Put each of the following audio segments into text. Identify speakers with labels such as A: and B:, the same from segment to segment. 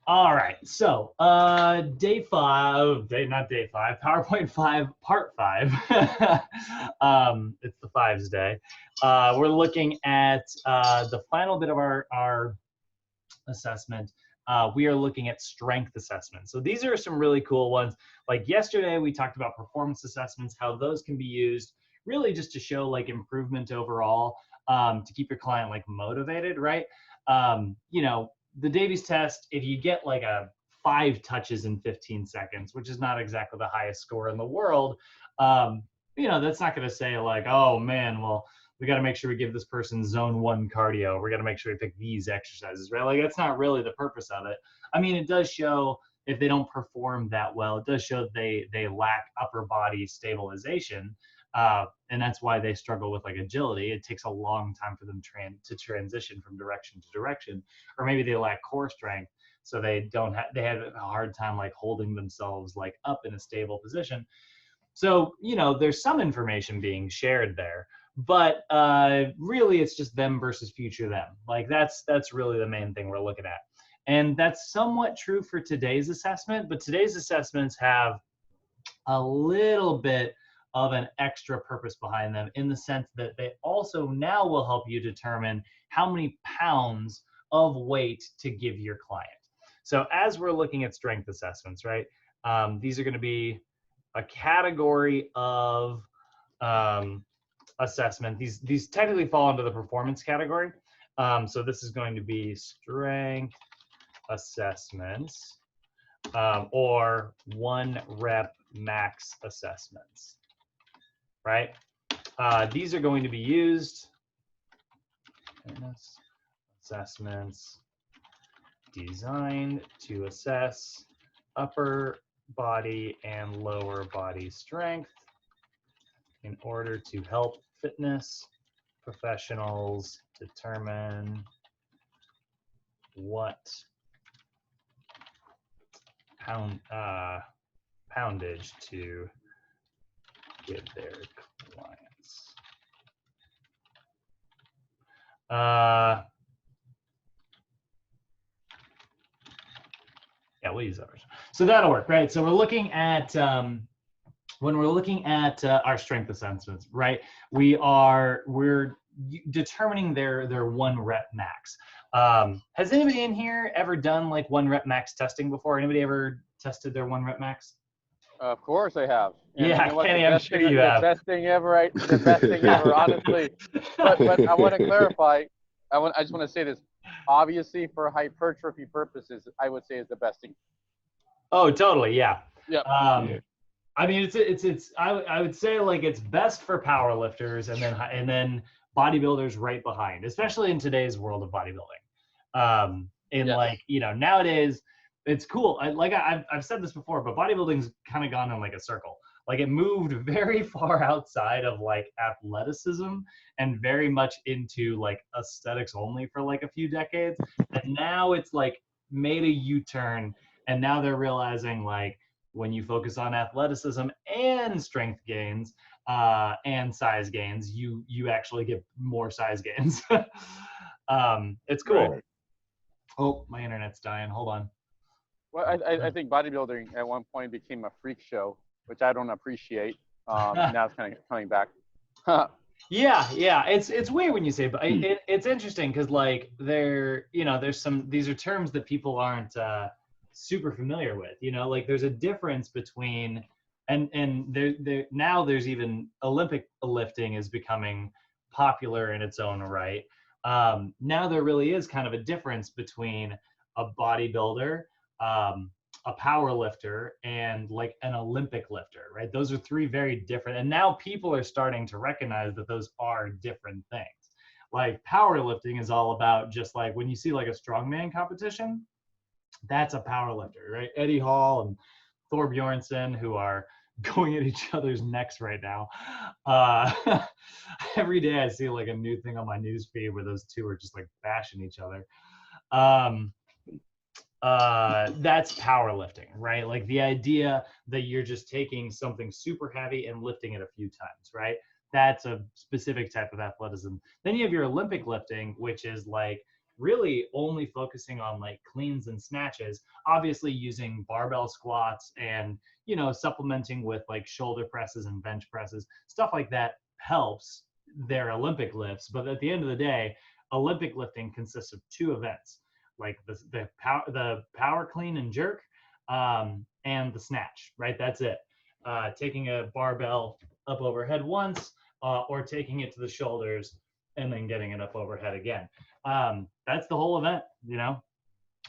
A: All right, so day five, not day five, PowerPoint 5, part 5. It's the fives day. We're looking at the final bit of our assessment. We are looking at strength assessments. So these are some really cool ones. Like yesterday, we talked about performance assessments, how those can be used really just to show like improvement overall, to keep your client like motivated, right? You know, the Davies test, if you get like a 5 touches in 15 seconds, which is not exactly the highest score in the world, um, you know, that's not going to say like, oh man, well, we got to make sure we give this person zone 1 cardio. We got to make sure we pick these exercises, right? Like that's not really the purpose of it. I mean, it does show if they don't perform that well, it does show they lack upper body stabilization. And that's why they struggle with like agility. It takes a long time for them to transition from direction to direction, or maybe they lack core strength, so they don't have, they have a hard time like holding themselves like up in a stable position. So, you know, there's some information being shared there, but really it's just them versus future them. Like that's really the main thing we're looking at. And that's somewhat true for today's assessment, but today's assessments have a little bit of an extra purpose behind them in the sense that they also now will help you determine how many pounds of weight to give your client. So as we're looking at strength assessments, right, these are going to be a category of assessment. These technically fall into the performance category. So this is going to be strength assessments, or 1 rep max assessments, right? These are going to be used, assessments designed to assess upper body and lower body strength in order to help fitness professionals determine what poundage to give their clients. Yeah, we'll use ours. So that'll work, right? So we're looking at when we're looking at our strength assessments, right? We're determining their 1 rep max. Has anybody in here ever done like 1 rep max testing before? Anybody ever tested their 1 rep max?
B: Of course I have. And
A: yeah,
B: you know what?
A: Kenny, I'm sure you have.
B: The best thing ever, honestly. But I want to clarify. I just want to say this. Obviously, for hypertrophy purposes, I would say is the best thing.
A: Oh, totally, yeah.
B: Yep.
A: I mean, I would say like it's best for power lifters and then bodybuilders right behind, especially in today's world of bodybuilding. Like, you know, nowadays it's cool. I've said this before, but bodybuilding's kind of gone in like a circle. Like it moved very far outside of like athleticism and very much into like aesthetics only for like a few decades. And now it's like made a U-turn, and now they're realizing like when you focus on athleticism and strength gains and size gains, you actually get more size gains. It's cool. Right. Oh, my internet's dying. Hold on.
B: Well, I think bodybuilding at one point became a freak show, which I don't appreciate. Now it's kind of coming back.
A: Yeah, it's weird when you say, but it's interesting because like these are terms that people aren't super familiar with. You know, like there's a difference between and there now there's even Olympic lifting is becoming popular in its own right. Now there really is kind of a difference between a bodybuilder, a power lifter, and like an Olympic lifter, right? Those are 3 very different, and now people are starting to recognize that those are different things. Like powerlifting is all about just like when you see like a strongman competition, that's a power lifter, right? Eddie Hall and Thor Bjornsson, who are going at each other's necks right now. Every day I see like a new thing on my news feed where those 2 are just like bashing each other. That's powerlifting, right? Like the idea that you're just taking something super heavy and lifting it a few times, right? That's a specific type of athleticism. Then you have your Olympic lifting, which is like really only focusing on like cleans and snatches, obviously using barbell squats and, you know, supplementing with like shoulder presses and bench presses, stuff like that helps their Olympic lifts. But at the end of the day, Olympic lifting consists of two events, like the power clean and jerk, and the snatch, right? That's it. Taking a barbell up overhead once, or taking it to the shoulders and then getting it up overhead again. That's the whole event, you know?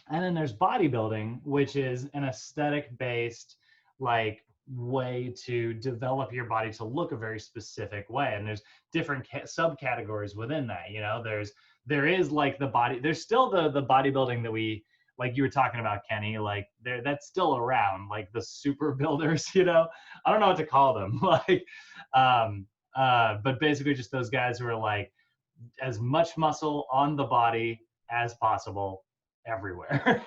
A: And then there's bodybuilding, which is an aesthetic based, like, way to develop your body to look a very specific way. And there's different subcategories within that. You know, there is like the body, there's still the bodybuilding that we, like you were talking about, Kenny, like that's still around, like the super builders, you know, I don't know what to call them. Like, but basically just those guys who are like as much muscle on the body as possible everywhere.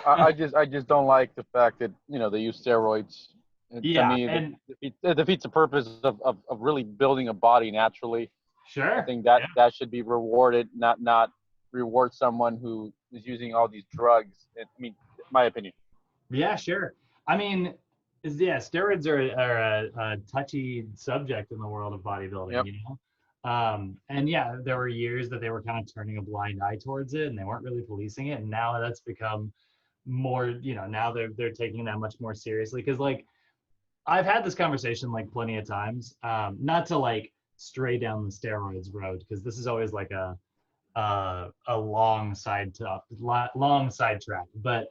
B: I just don't like the fact that, you know, they use steroids. To
A: Yeah,
B: me,
A: and
B: it defeats the purpose of really building a body naturally. I
A: sure,
B: think that should be rewarded, not reward someone who is using all these drugs. I mean, my opinion.
A: yeah, sure. I mean, yeah, steroids are a touchy subject in the world of bodybuilding,
B: Yep.
A: you know. And yeah, there were years that they were kind of turning a blind eye towards it, and they weren't really policing it. And now that's become more, you know, now they're taking that much more seriously. Because like I've had this conversation like plenty of times, not to like stray down the steroids road, because this is always like a long sidetrack. But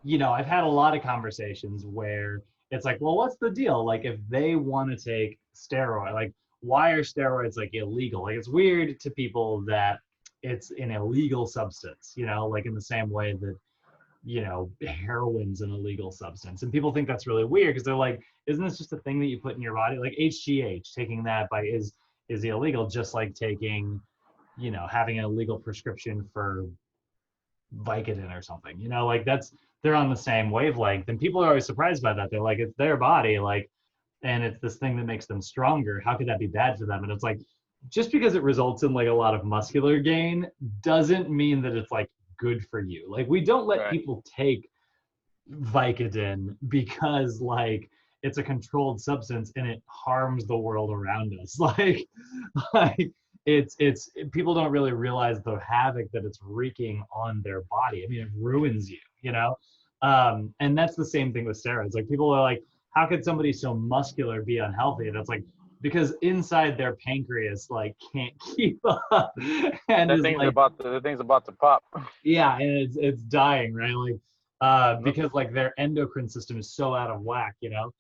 A: you know, I've had a lot of conversations where it's like, well, what's the deal? Like, if they want to take steroid, like, why are steroids like illegal? Like, it's weird to people that it's an illegal substance, you know, like in the same way that, you know, heroin's an illegal substance. And people think that's really weird because they're like, isn't this just a thing that you put in your body? Like HGH, taking that is illegal, just like taking, you know, having an illegal prescription for Vicodin or something, you know, like they're on the same wavelength. And people are always surprised by that. They're like, it's their body, like, and it's this thing that makes them stronger. How could that be bad for them? And it's like, just because it results in like a lot of muscular gain doesn't mean that it's like good for you. Like, we don't let
B: Right.
A: people take Vicodin because like it's a controlled substance and it harms the world around us. Like it's people don't really realize the havoc that it's wreaking on their body. I mean, it ruins you, you know. And that's the same thing with steroids. Like, people are like, how could somebody so muscular be unhealthy? And it's like, because inside their pancreas like can't keep up and is like,
B: The thing's about to pop.
A: yeah, and it's dying, right? Like, because like their endocrine system is so out of whack, you know.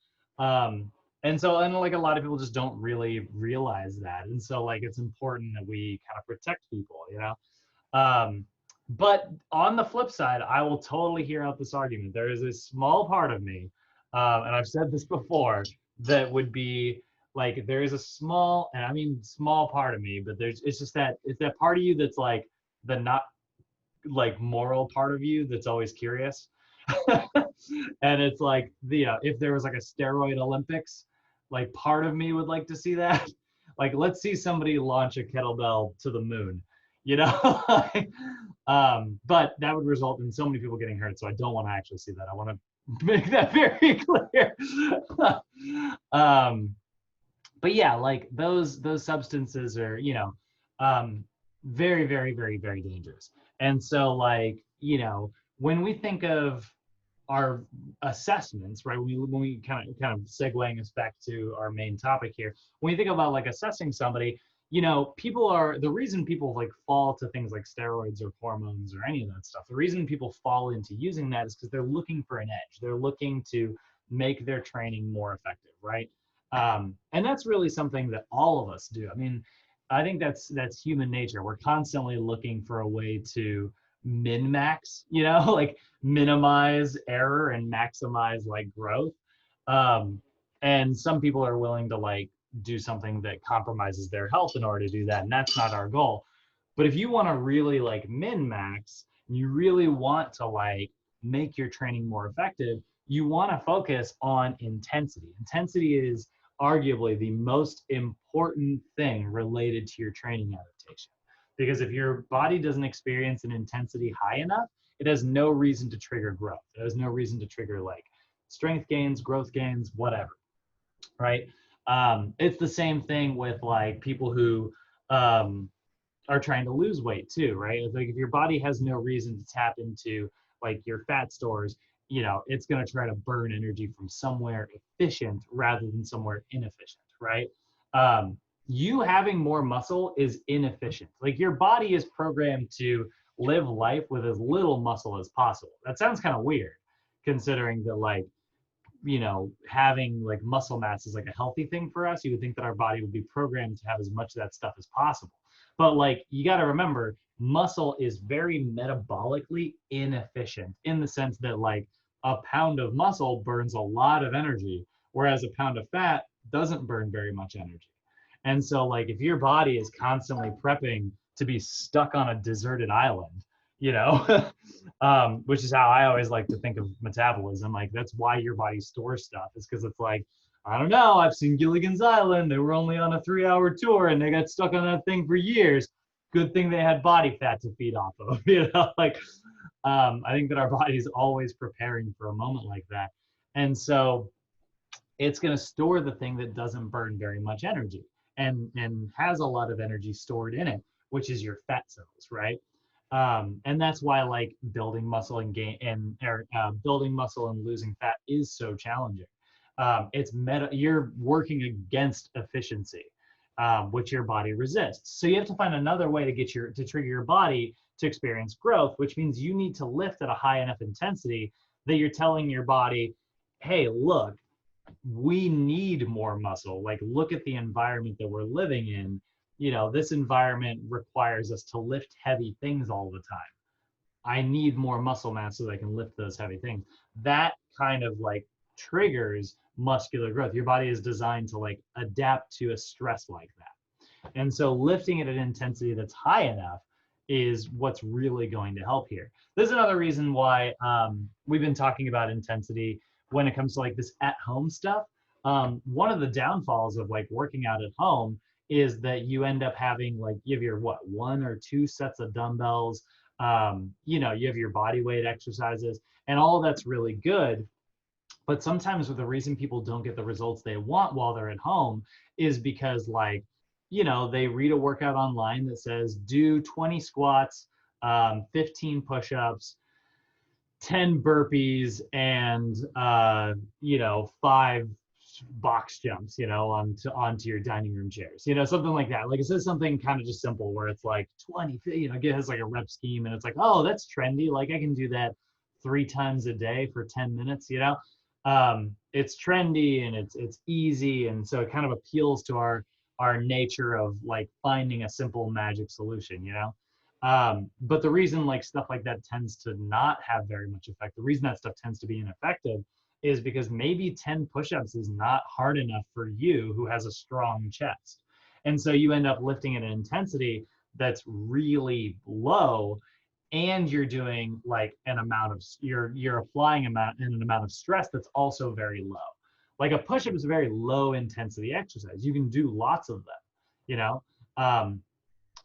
A: And like a lot of people just don't really realize that, and so like it's important that we kind of protect people, you know. But on the flip side, I will totally hear out this argument. There is a small part of me, and I've said this before, that would be like, there is a small, and I mean small part of me, but it's just that it's that part of you that's like the not like moral part of you that's always curious. And it's like, if there was like a steroid Olympics, like part of me would like to see that. Like, let's see somebody launch a kettlebell to the moon, you know. But that would result in so many people getting hurt, so I don't want to actually see that. I want to make that very clear. But yeah, like those substances are, you know, very, very, very, very dangerous. And so like, you know, when we think of our assessments, right? When we kind of segueing us back to our main topic here, when you think about like assessing somebody, you know, the reason people like fall to things like steroids or hormones or any of that stuff, the reason people fall into using that is because they're looking for an edge. They're looking to make their training more effective, right? And that's really something that all of us do. I mean, I think that's human nature. We're constantly looking for a way to min max, you know, like minimize error and maximize like growth. And some people are willing to like do something that compromises their health in order to do that, and that's not our goal. But if you want to really like min max, you really want to like make your training more effective, you want to focus on intensity. Intensity is arguably the most important thing related to your training adaptation, because if your body doesn't experience an intensity high enough, it has no reason to trigger growth. It has no reason to trigger like strength gains, growth gains, whatever, right? It's the same thing with like people who are trying to lose weight too, right? It's like if your body has no reason to tap into like your fat stores, you know, it's going to try to burn energy from somewhere efficient rather than somewhere inefficient, right? Um, you having more muscle is inefficient. Like your body is programmed to live life with as little muscle as possible. That sounds kind of weird considering that like, you know, having like muscle mass is like a healthy thing for us. You would think that our body would be programmed to have as much of that stuff as possible. But like, you got to remember, muscle is very metabolically inefficient in the sense that like a pound of muscle burns a lot of energy, whereas a pound of fat doesn't burn very much energy. And so like, if your body is constantly prepping to be stuck on a deserted island, you know, which is how I always like to think of metabolism. Like that's why your body stores stuff, is because it's like, I don't know, I've seen Gilligan's Island. They were only on a 3-hour tour and they got stuck on that thing for years. Good thing they had body fat to feed off of, you know, like I think that our body is always preparing for a moment like that. And so it's going to store the thing that doesn't burn very much energy and has a lot of energy stored in it, which is your fat cells, right? And that's why like building muscle and building muscle and losing fat is so challenging. You're working against efficiency, which your body resists. So you have to find another way to trigger your body to experience growth, which means you need to lift at a high enough intensity that you're telling your body, hey, look, we need more muscle. Like, look at the environment that we're living in. You know, this environment requires us to lift heavy things all the time. I need more muscle mass so that I can lift those heavy things. That kind of like triggers muscular growth. Your body is designed to like adapt to a stress like that. And so lifting it at an intensity that's high enough is what's really going to help here. This is another reason why we've been talking about intensity when it comes to like this at-home stuff. One of the downfalls of like working out at home is that you end up having like, you have your what, 1 or 2 sets of dumbbells, you know, you have your body weight exercises, and all of that's really good. But sometimes the reason people don't get the results they want while they're at home is because like, you know, they read a workout online that says do 20 squats, 15 push-ups, 10 burpees, and you know, 5 box jumps, you know, onto your dining room chairs, you know, something like that. Like it says something kind of just simple where it's like 20, you know, it has like a rep scheme, and it's like, oh, that's trendy. Like I can do that 3 times a day for 10 minutes, you know. It's trendy and it's easy, and so it kind of appeals to our nature of like finding a simple magic solution, you know. But the reason like stuff like that tends to not have very much effect, the reason that stuff tends to be ineffective, is because maybe 10 push-ups is not hard enough for you who has a strong chest. And so you end up lifting at an intensity that's really low, and you're doing like an amount of, you're applying an amount of stress that's also very low. Like a push-up is a very low intensity exercise. You can do lots of them, you know.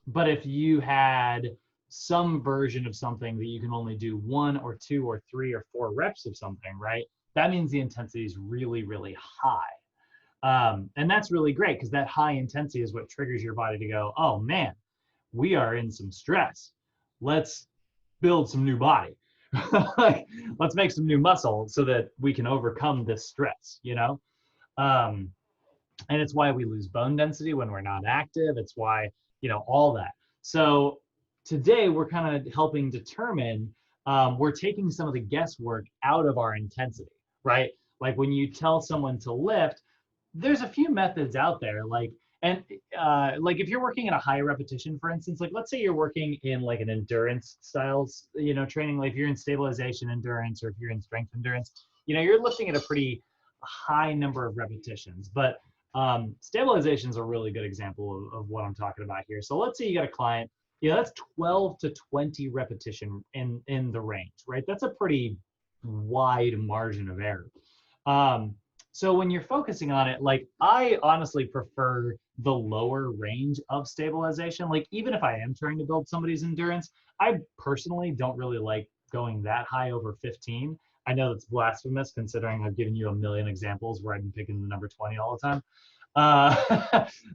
A: But if you had some version of something that you can only do 1 or 2 or 3 or 4 reps of something, right? That means the intensity is really, really high. And that's really great because that high intensity is what triggers your body to go, oh man, we are in some stress. Let's build some new body. Like, let's make some new muscle so that we can overcome this stress, you know? And it's why we lose bone density when we're not active. It's why, you know, all that. So today we're kind of helping determine, we're taking some of the guesswork out of our intensity, right? Like when you tell someone to lift, there's a few methods out there, like, and like if you're working in a high repetition, for instance, like let's say you're working in like an endurance styles, you know, training, like if you're in stabilization endurance or if you're in strength endurance, you know, you're lifting at a pretty high number of repetitions. But stabilization is a really good example of what I'm talking about here. So let's say you got a client, you know, that's 12 to 20 repetition in the range, right? That's a pretty wide margin of error. So when you're focusing on it, like I honestly prefer the lower range of stabilization. Like even if I am trying to build somebody's endurance, I personally don't really like going that high over 15. I know that's blasphemous considering I've given you a million examples where I've been picking the number 20 all the time.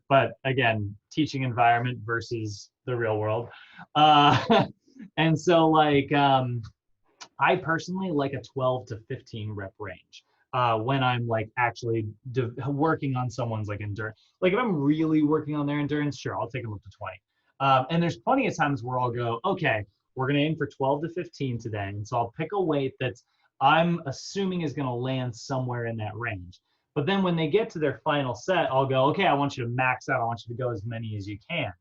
A: But again, teaching environment versus the real world. And so like, I personally like a 12 to 15 rep range when I'm like actually working on someone's like endurance. Like if I'm really working on their endurance, sure, I'll take them up to 20. And there's plenty of times where I'll go, okay, we're gonna aim for 12 to 15 today. And so I'll pick a weight that's I'm assuming is gonna land somewhere in that range. But then when they get to their final set, I'll go, okay, I want you to max out. I want you to go as many as you can.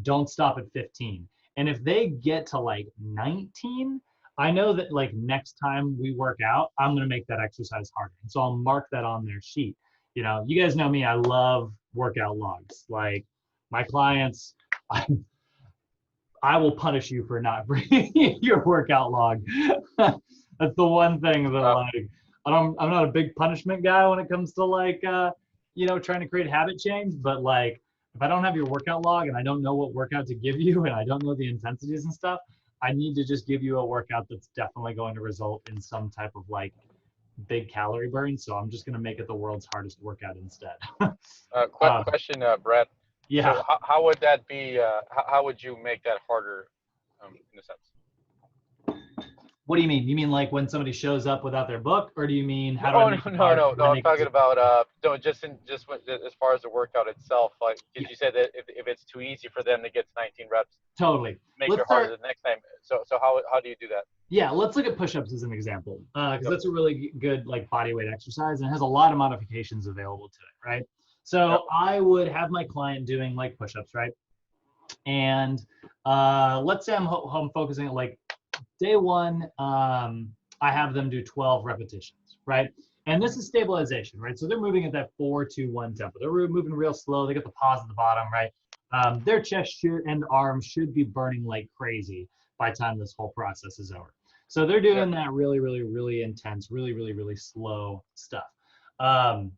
A: Don't stop at 15. And if they get to like 19, I know that like next time we work out, I'm gonna make that exercise harder. And so I'll mark that on their sheet. You know, you guys know me, I love workout logs. Like my clients, I will punish you for not bringing your workout log. That's the one thing that like I'm not a big punishment guy when it comes to like you know, trying to create habit change, but like if I don't have your workout log and I don't know what workout to give you and I don't know the intensities and stuff, I need to just give you a workout that's definitely going to result in some type of like big calorie burn. So I'm just going to make it the world's hardest workout instead.
B: Question, Brett.
A: Yeah.
B: So how would that be? How would you make that harder, in a sense?
A: What do you mean? You mean like when somebody shows up without their book, or do you mean how do I
B: Oh,
A: make it hard when
B: no.
A: they
B: I'm
A: get
B: talking
A: to
B: about no, just as far as the workout itself. Like,
A: yeah,
B: because you said that if it's too easy for them to get to 19 reps,
A: totally.
B: makes
A: Let's
B: it harder
A: start.
B: the next time. So how do you do that?
A: Yeah, let's look at push-ups as an example, because
B: Yep.
A: that's a really good like body weight exercise and it has a lot of modifications available to it, right?
B: Yep.
A: So I would have my client doing like push-ups, right? And let's say I'm focusing on like day one, I have them do 12 repetitions, right? And this is stabilization, right? So they're moving at that 4-2-1 tempo. They're moving real slow. They get the pause at the bottom, right? Their chest and arms should be burning like crazy by the time this whole process is over. So they're
B: Yep.
A: doing that really, really, really intense, really, really, really slow stuff. Um,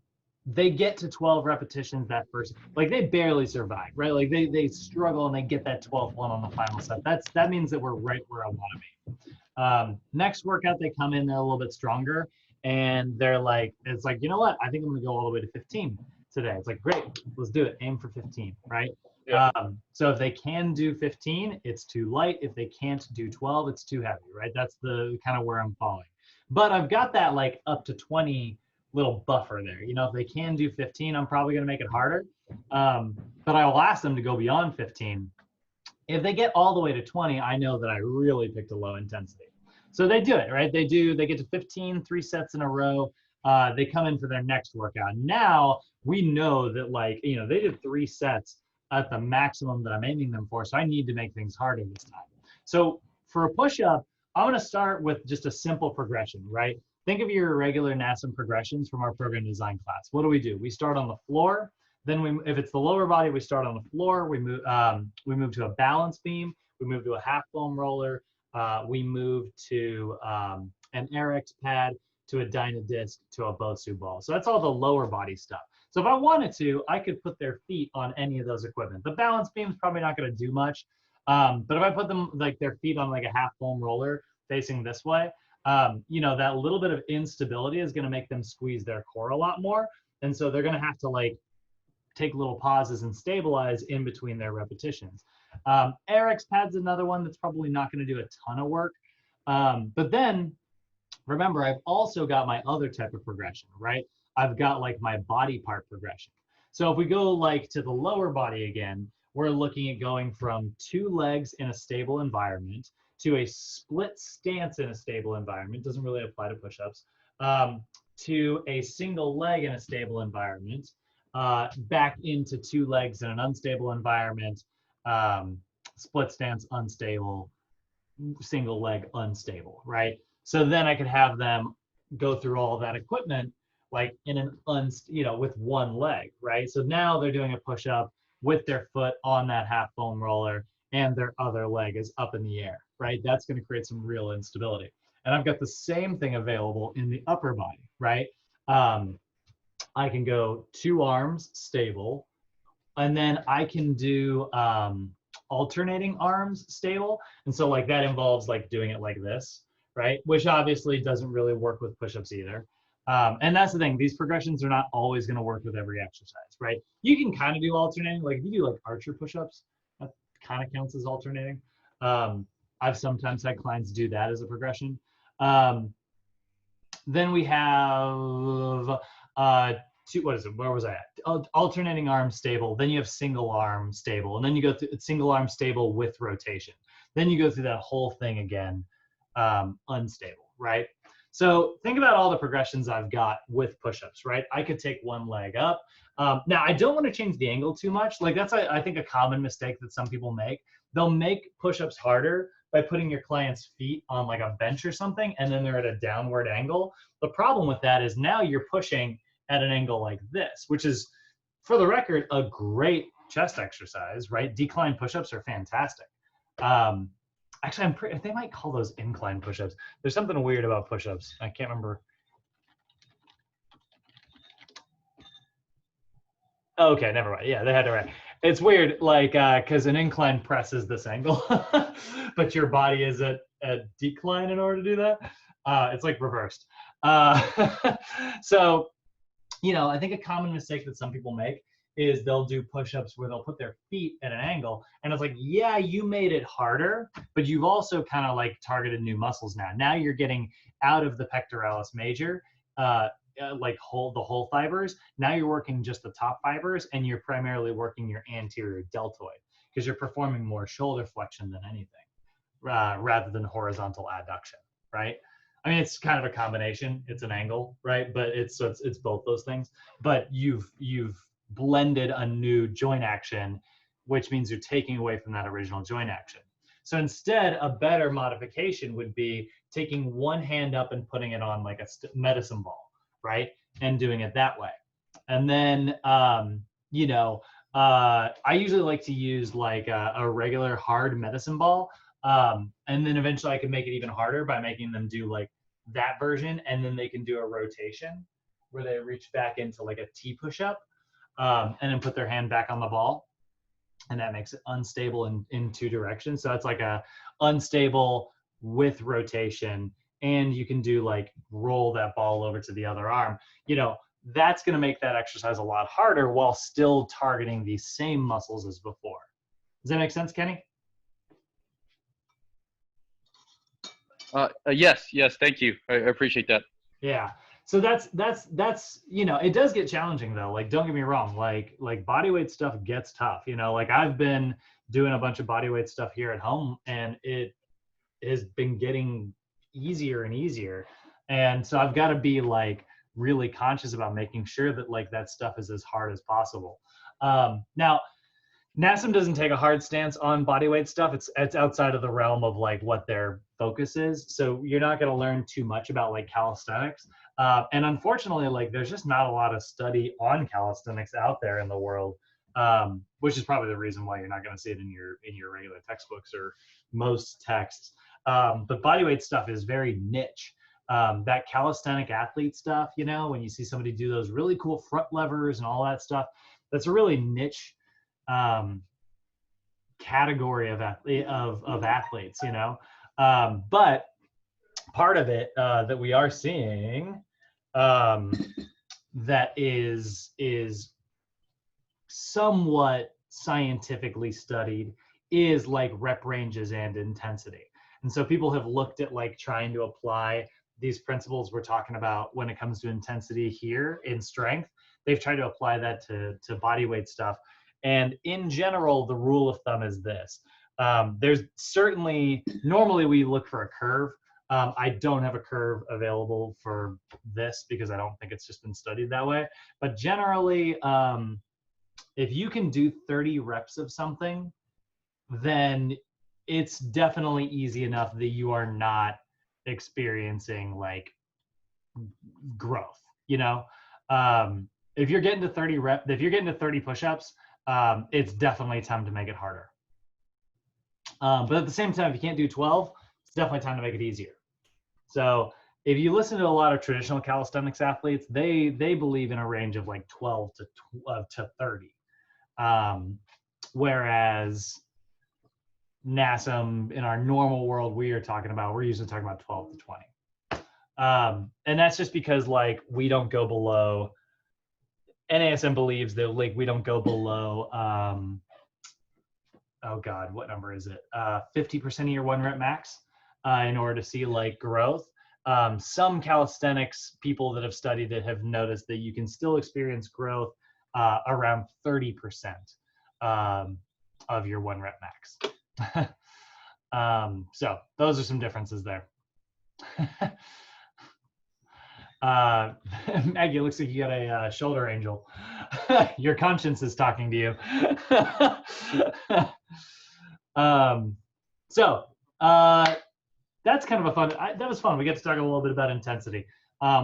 A: they get to 12 repetitions that first, like they barely survive, right? Like they struggle and they get that 12th one on the final set. That means that we're right where I want to be. Next workout, they come in, they're a little bit stronger, and they're like, it's like, you know what? I think I'm gonna go all the way to 15 today. It's like, great, let's do it. Aim for 15, right?
B: Yep.
A: So if they can do 15, it's too light. If they can't do 12, it's too heavy, right? That's the kind of where I'm falling. But I've got that like up to 20 little buffer there. You know, if they can do 15, I'm probably gonna make it harder. But I will ask them to go beyond 15. If they get all the way to 20, I know that I really picked a low intensity. So they do it, right? They get to 15, 3 sets in a row. They come in for their next workout. Now we know that like, you know, they did 3 sets at the maximum that I'm aiming them for. So I need to make things harder this time. So for a push-up, I'm gonna start with just a simple progression, right? Think of your regular NASM progressions from our program design class. What do? We start on the floor. Then if it's the lower body, we start on the floor. We move to a balance beam. We move to a half foam roller. We move to an RX pad, to a Dyna disc, to a Bosu ball. So that's all the lower body stuff. So if I wanted to, I could put their feet on any of those equipment. The balance beam is probably not going to do much. But if I put them like their feet on like a half foam roller facing this way, you know, that little bit of instability is going to make them squeeze their core a lot more. And so they're going to have to like take little pauses and stabilize in between their repetitions. RX pad's another one that's probably not going to do a ton of work. But then remember, I've also got my other type of progression, right? I've got like my body part progression. So if we go like to the lower body again, we're looking at going from 2 legs in a stable environment to a split stance in a stable environment. Doesn't really apply to push-ups. To a single leg in a stable environment, back into 2 legs in an unstable environment, split stance unstable, single leg unstable, right? So then I could have them go through all of that equipment like in an with one leg, right? So now they're doing a push up with their foot on that half foam roller and their other leg is up in the air, right? That's going to create some real instability. And I've got the same thing available in the upper body, right? I can go 2 arms stable, and then I can do alternating arms stable. And so like that involves like doing it like this, right? Which obviously doesn't really work with push-ups either. And that's the thing, these progressions are not always going to work with every exercise, right? You can kind of do alternating, like if you do like archer push-ups, that kind of counts as alternating. I've sometimes had clients do that as a progression. Then we have what is it? Where was I at? Alternating arm stable. Then you have single arm stable, and then you go through single arm stable with rotation. Then you go through that whole thing again, unstable, right? So think about all the progressions I've got with push-ups, right? I could take one leg up. Now I don't want to change the angle too much. Like that's I think a common mistake that some people make. They'll make push-ups harder by putting your client's feet on like a bench or something, and then they're at a downward angle. The problem with that is now you're pushing at an angle like this, which is, for the record, a great chest exercise, right? Decline push-ups are fantastic. Actually, they might call those incline push-ups. There's something weird about push-ups. I can't remember. Okay, never mind. Yeah, they had it right. It's weird, like, because an incline press is this angle, but your body is at a decline in order to do that. It's like reversed. So, I think a common mistake that some people make is they'll do push-ups where they'll put their feet at an angle, and it's like, yeah, you made it harder, but you've also kind of like targeted new muscles now. Now you're getting out of the pectoralis major, like the whole fibers. Now you're working just the top fibers, and you're primarily working your anterior deltoid because you're performing more shoulder flexion than anything, rather than horizontal adduction, right? I mean, it's kind of a combination. It's an angle, right? But it's both those things. But you've blended a new joint action, which means you're taking away from that original joint action. So instead, a better modification would be taking one hand up and putting it on like a medicine ball, right? And doing it that way. And then, I usually like to use like a regular hard medicine ball. And then eventually I can make it even harder by making them do like that version. And then they can do a rotation where they reach back into like a T push-up, and then put their hand back on the ball. And that makes it unstable in 2 directions. So it's like a unstable with rotation. And you can do like roll that ball over to the other arm. That's going to make that exercise a lot harder while still targeting the same muscles as before. Does that make sense, Kenny?
B: Yes, thank you. I appreciate that.
A: Yeah. So that's it does get challenging though. Like, don't get me wrong, like bodyweight stuff gets tough. Like I've been doing a bunch of bodyweight stuff here at home, and it has been getting easier and easier. And so I've got to be like really conscious about making sure that like that stuff is as hard as possible. Now, NASM doesn't take a hard stance on bodyweight stuff. It's outside of the realm of like what their focus is. So you're not going to learn too much about like calisthenics. And unfortunately, like there's just not a lot of study on calisthenics out there in the world, which is probably the reason why you're not going to see it in your regular textbooks or most texts. But bodyweight stuff is very niche. That calisthenic athlete stuff, when you see somebody do those really cool front levers and all that stuff, that's a really niche category of athletes, but part of it that we are seeing that is somewhat scientifically studied is like rep ranges and intensity. And so people have looked at like trying to apply these principles we're talking about when it comes to intensity here in strength. They've tried to apply that to body weight stuff. And in general, the rule of thumb is this. There's certainly, normally we look for a curve. I don't have a curve available for this because I don't think it's just been studied that way. But generally, if you can do 30 reps of something, then it's definitely easy enough that you are not experiencing like growth, if you're getting to 30 reps, if you're getting to 30 push-ups, it's definitely time to make it harder. But at the same time, if you can't do 12, it's definitely time to make it easier. So if you listen to a lot of traditional calisthenics athletes, they believe in a range of like 12 to 30. Whereas NASM in our normal world, we're usually talking about 12 to 20. And that's just because like we don't go below, NASM believes that like we don't go below, oh God, what number is it? 50% of your 1 rep max in order to see like growth. Some calisthenics people that have studied it have noticed that you can still experience growth around 30% of your 1 rep max. So those are some differences there. Maggie, it looks like you got a shoulder angel. Your conscience is talking to you. That's kind of a fun, that was fun. We get to talk a little bit about intensity,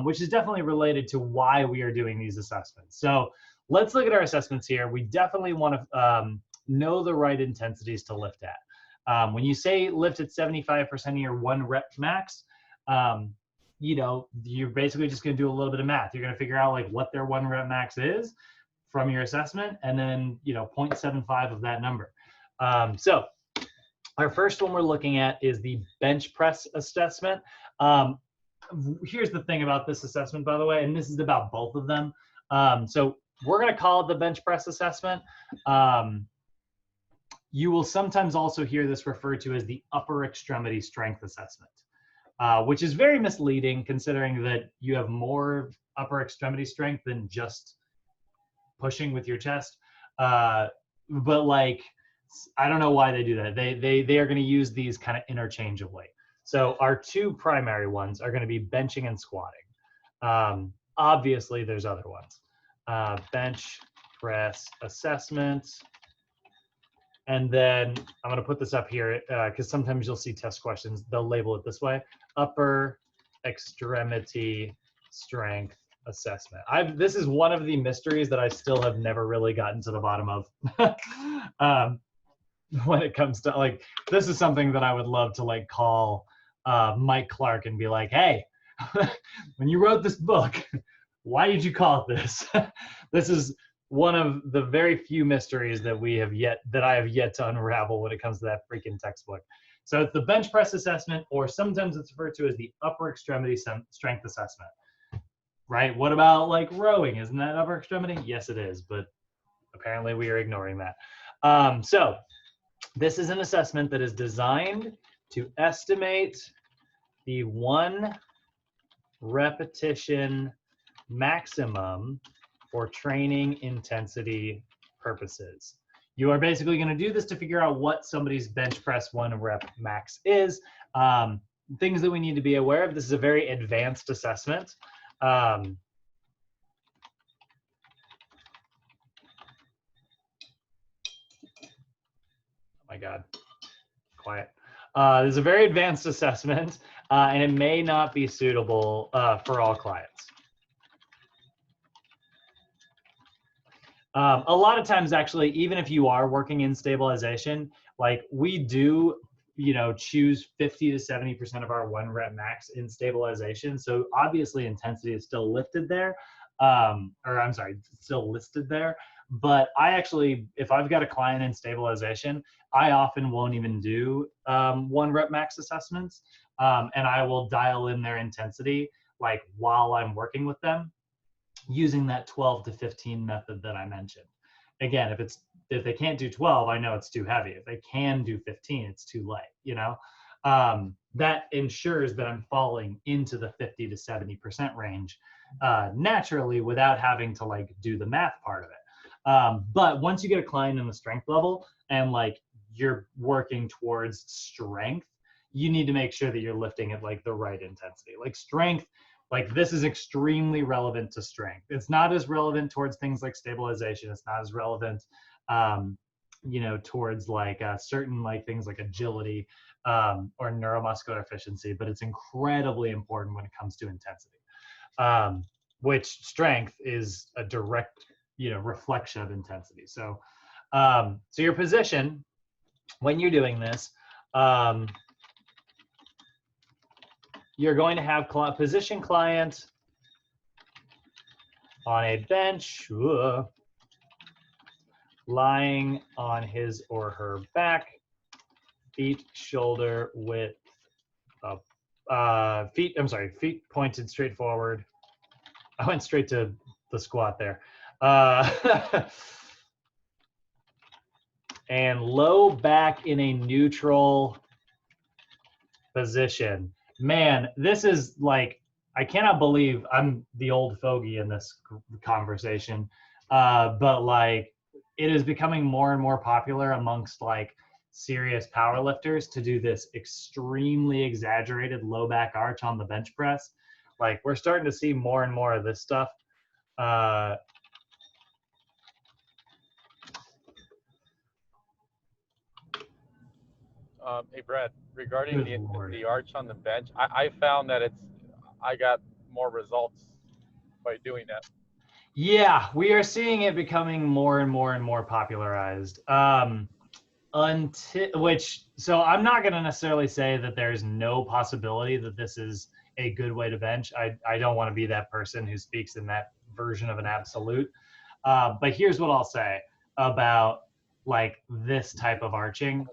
A: which is definitely related to why we are doing these assessments. So let's look at our assessments here. We definitely want to know the right intensities to lift at. When you say lift at 75% of your 1 rep max, you know, you're basically just going to do a little bit of math. You're going to figure out like what their 1 rep max is from your assessment, and then, you know, 0.75 of that number. So our first one we're looking at is the bench press assessment. Here's the thing about this assessment, by the way, and this is about both of them. So we're going to call it the bench press assessment. You will sometimes also hear this referred to as the upper extremity strength assessment, which is very misleading considering that you have more upper extremity strength than just pushing with your chest. But like, I don't know why they do that. They are going to use these kind of interchangeably. So our 2 primary ones are going to be benching and squatting. Obviously, there's other ones. Bench press assessment. And then I'm going to put this up here because sometimes you'll see test questions. They'll label it this way: upper extremity strength assessment. This is one of the mysteries that I still have never really gotten to the bottom of. When it comes to like, this is something that I would love to like call Mike Clark and be like, hey, when you wrote this book, why did you call it this? This is one of the very few mysteries that I have yet to unravel when it comes to that freaking textbook. So it's the bench press assessment, or sometimes it's referred to as the upper extremity strength assessment, right? What about like rowing? Isn't that upper extremity? Yes, it is, but apparently we are ignoring that. So this is an assessment that is designed to estimate the 1 repetition maximum for training intensity purposes. You are basically going to do this to figure out what somebody's bench press 1 rep max is. Things that we need to be aware of. This is a very advanced assessment. Oh my God, quiet. This is a very advanced assessment, and it may not be suitable for all clients. A lot of times, actually, even if you are working in stabilization, like we do, you know, choose 50 to 70% of our 1 rep max in stabilization. So obviously intensity is still lifted there, still listed there. But I actually, if I've got a client in stabilization, I often won't even do 1 rep max assessments, and I will dial in their intensity like while I'm working with them, using that 12 to 15 method that I mentioned. Again, if they can't do 12, I know it's too heavy. If they can do 15, it's too light, you know? That ensures that I'm falling into the 50 to 70% range naturally without having to like do the math part of it. But once you get a client in the strength level and like you're working towards strength, you need to make sure that you're lifting at like the right intensity. Like strength, like this is extremely relevant to strength. It's not as relevant towards things like stabilization. It's not as relevant, you know, towards like certain like things like agility or neuromuscular efficiency, but it's incredibly important when it comes to intensity, which strength is a direct, you know, reflection of intensity. So, so your position when you're doing this, you're going to have position client on a bench, lying on his or her back, feet shoulder width up, feet pointed straight forward. I went straight to the squat there. And low back in a neutral position. Man, this is like, I cannot believe I'm the old fogey in this conversation, but like it is becoming more and more popular amongst like serious powerlifters to do this extremely exaggerated low back arch on the bench press. Like we're starting to see more and more of this stuff.
B: Hey Brad, regarding the arch on the bench, I found that I got more results by doing that.
A: Yeah, we are seeing it becoming more and more and more popularized. So I'm not going to necessarily say that there's no possibility that this is a good way to bench. I don't want to be that person who speaks in that version of an absolute. But here's what I'll say about like this type of arching.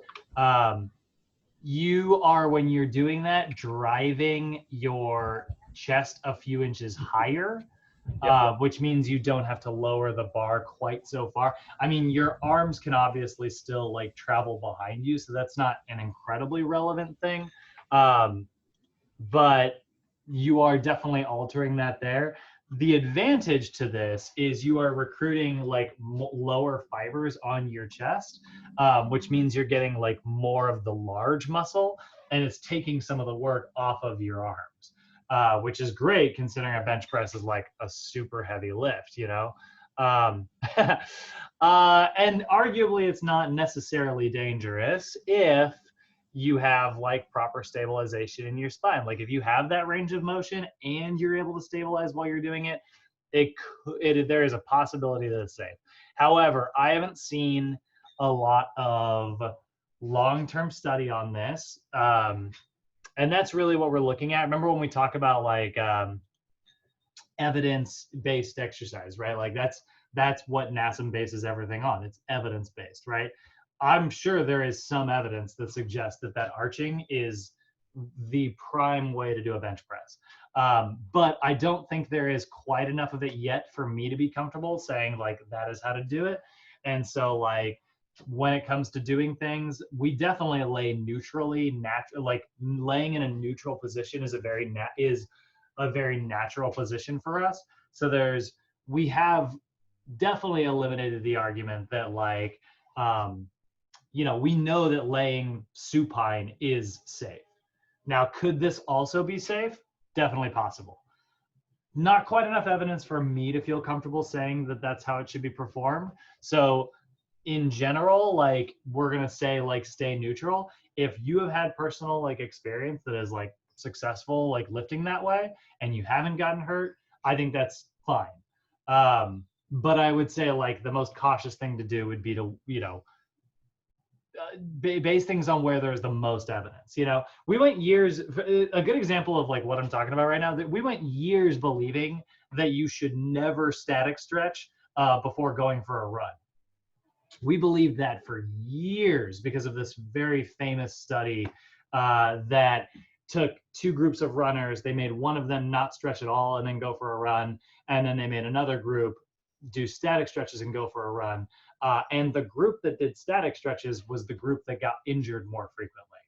A: You are, when you're doing that, driving your chest a few inches higher. Which means you don't have to lower the bar quite so far. I mean, your arms can obviously still like travel behind you, so that's not an incredibly relevant thing. But you are definitely altering that there. The advantage to this is you are recruiting like lower fibers on your chest, which means you're getting like more of the large muscle, and it's taking some of the work off of your arms. Which is great considering a bench press is like a super heavy lift, you know? And arguably it's not necessarily dangerous if you have like proper stabilization in your spine. Like if you have that range of motion and you're able to stabilize while you're doing it, there is a possibility that it's safe. However, I haven't seen a lot of long-term study on this. And that's really what we're looking at. Remember when we talk about like evidence-based exercise, right? Like that's what NASM bases everything on. It's evidence-based, right? I'm sure there is some evidence that suggests that arching is the prime way to do a bench press. But I don't think there is quite enough of it yet for me to be comfortable saying like that is how to do it. And so like when it comes to doing things, we definitely lay neutrally, like laying in a neutral position is a very natural position for us. So we have definitely eliminated the argument that like, we know that laying supine is safe. Now, could this also be safe? Definitely possible. Not quite enough evidence for me to feel comfortable saying that that's how it should be performed. So in general, like we're going to say like stay neutral. If you have had personal like experience that is like successful, like lifting that way and you haven't gotten hurt, I think that's fine. But I would say like the most cautious thing to do would be to, base things on where there's the most evidence. We went years, a good example of like what I'm talking about right now, that we went years believing that you should never static stretch before going for a run. We believed that for years because of this very famous study that took two groups of runners. They made one of them not stretch at all and then go for a run. And then they made another group do static stretches and go for a run. And the group that did static stretches was the group that got injured more frequently.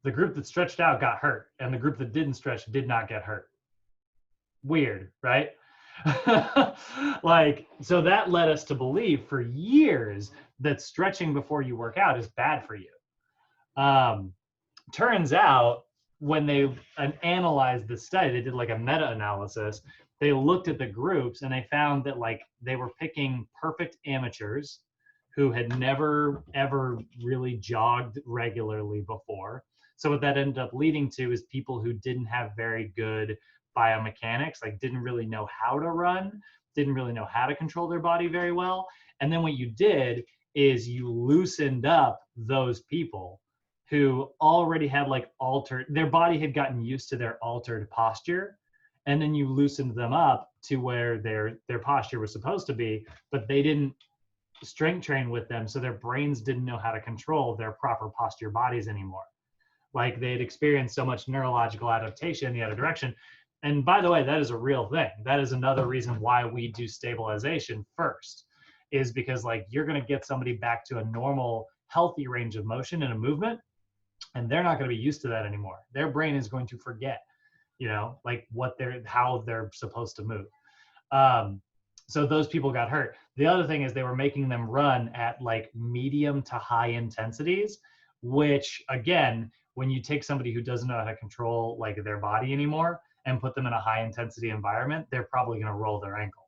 A: The group that stretched out got hurt, and the group that didn't stretch did not get hurt. Weird, right? So that led us to believe for years that stretching before you work out is bad for you. Turns out when they analyzed the study, they did like a meta-analysis. They looked at the groups and they found that like they were picking perfect amateurs who had never ever really jogged regularly before. So what that ended up leading to is people who didn't have very good biomechanics, like didn't really know how to run, didn't really know how to control their body very well. And then what you did is you loosened up those people who already had like altered, their body had gotten used to their altered posture, and then you loosened them up to where their posture was supposed to be, but they didn't strength train with them, so their brains didn't know how to control their proper posture bodies anymore. Like they'd experienced so much neurological adaptation in the other direction. And by the way, that is a real thing. That is another reason why we do stabilization first, is because like you're going to get somebody back to a normal, healthy range of motion and a movement, and they're not going to be used to that anymore. Their brain is going to forget, you know, like how they're supposed to move. So those people got hurt. The other thing is they were making them run at like medium to high intensities, which again, when you take somebody who doesn't know how to control like their body anymore and put them in a high intensity environment, they're probably going to roll their ankle.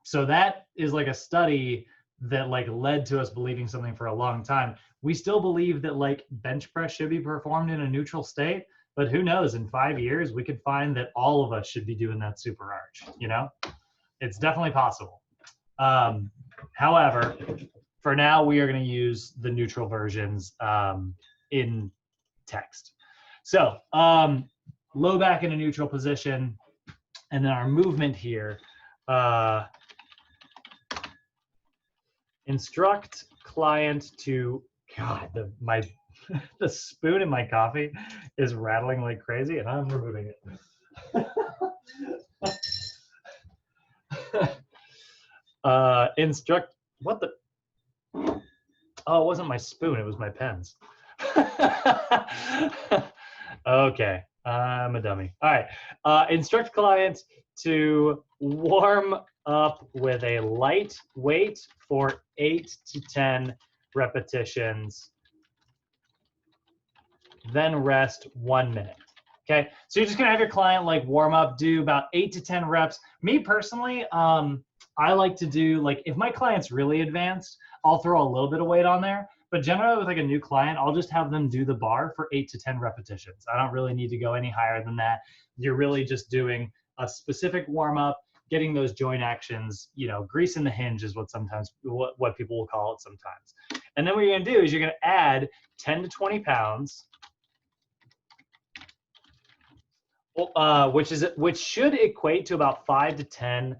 A: So that is like a study that like led to us believing something for a long time. We still believe that like bench press should be performed in a neutral state, but who knows, in 5 years, we could find that all of us should be doing that super arch, you know? It's definitely possible. However, for now, we are gonna use the neutral versions in text. So low back in a neutral position, and then our movement here, instruct client to, God, the spoon in my coffee is rattling like crazy, and I'm removing it. Instruct, what the? Oh, it wasn't my spoon, it was my pens. Okay, I'm a dummy. All right, instruct client to warm up with a light weight for 8 to 10 repetitions, then rest 1 minute. Okay, so you're just gonna have your client like warm up, do about 8 to 10 reps. Me personally, I like to do, like, if my client's really advanced, I'll throw a little bit of weight on there. But generally with like a new client, I'll just have them do the bar for 8 to 10 repetitions. I don't really need to go any higher than that. You're really just doing a specific warm up, getting those joint actions, you know, greasing the hinge is what people will call it sometimes. And then what you're gonna do is you're gonna add 10 to 20 pounds, which should equate to about 5 to 10%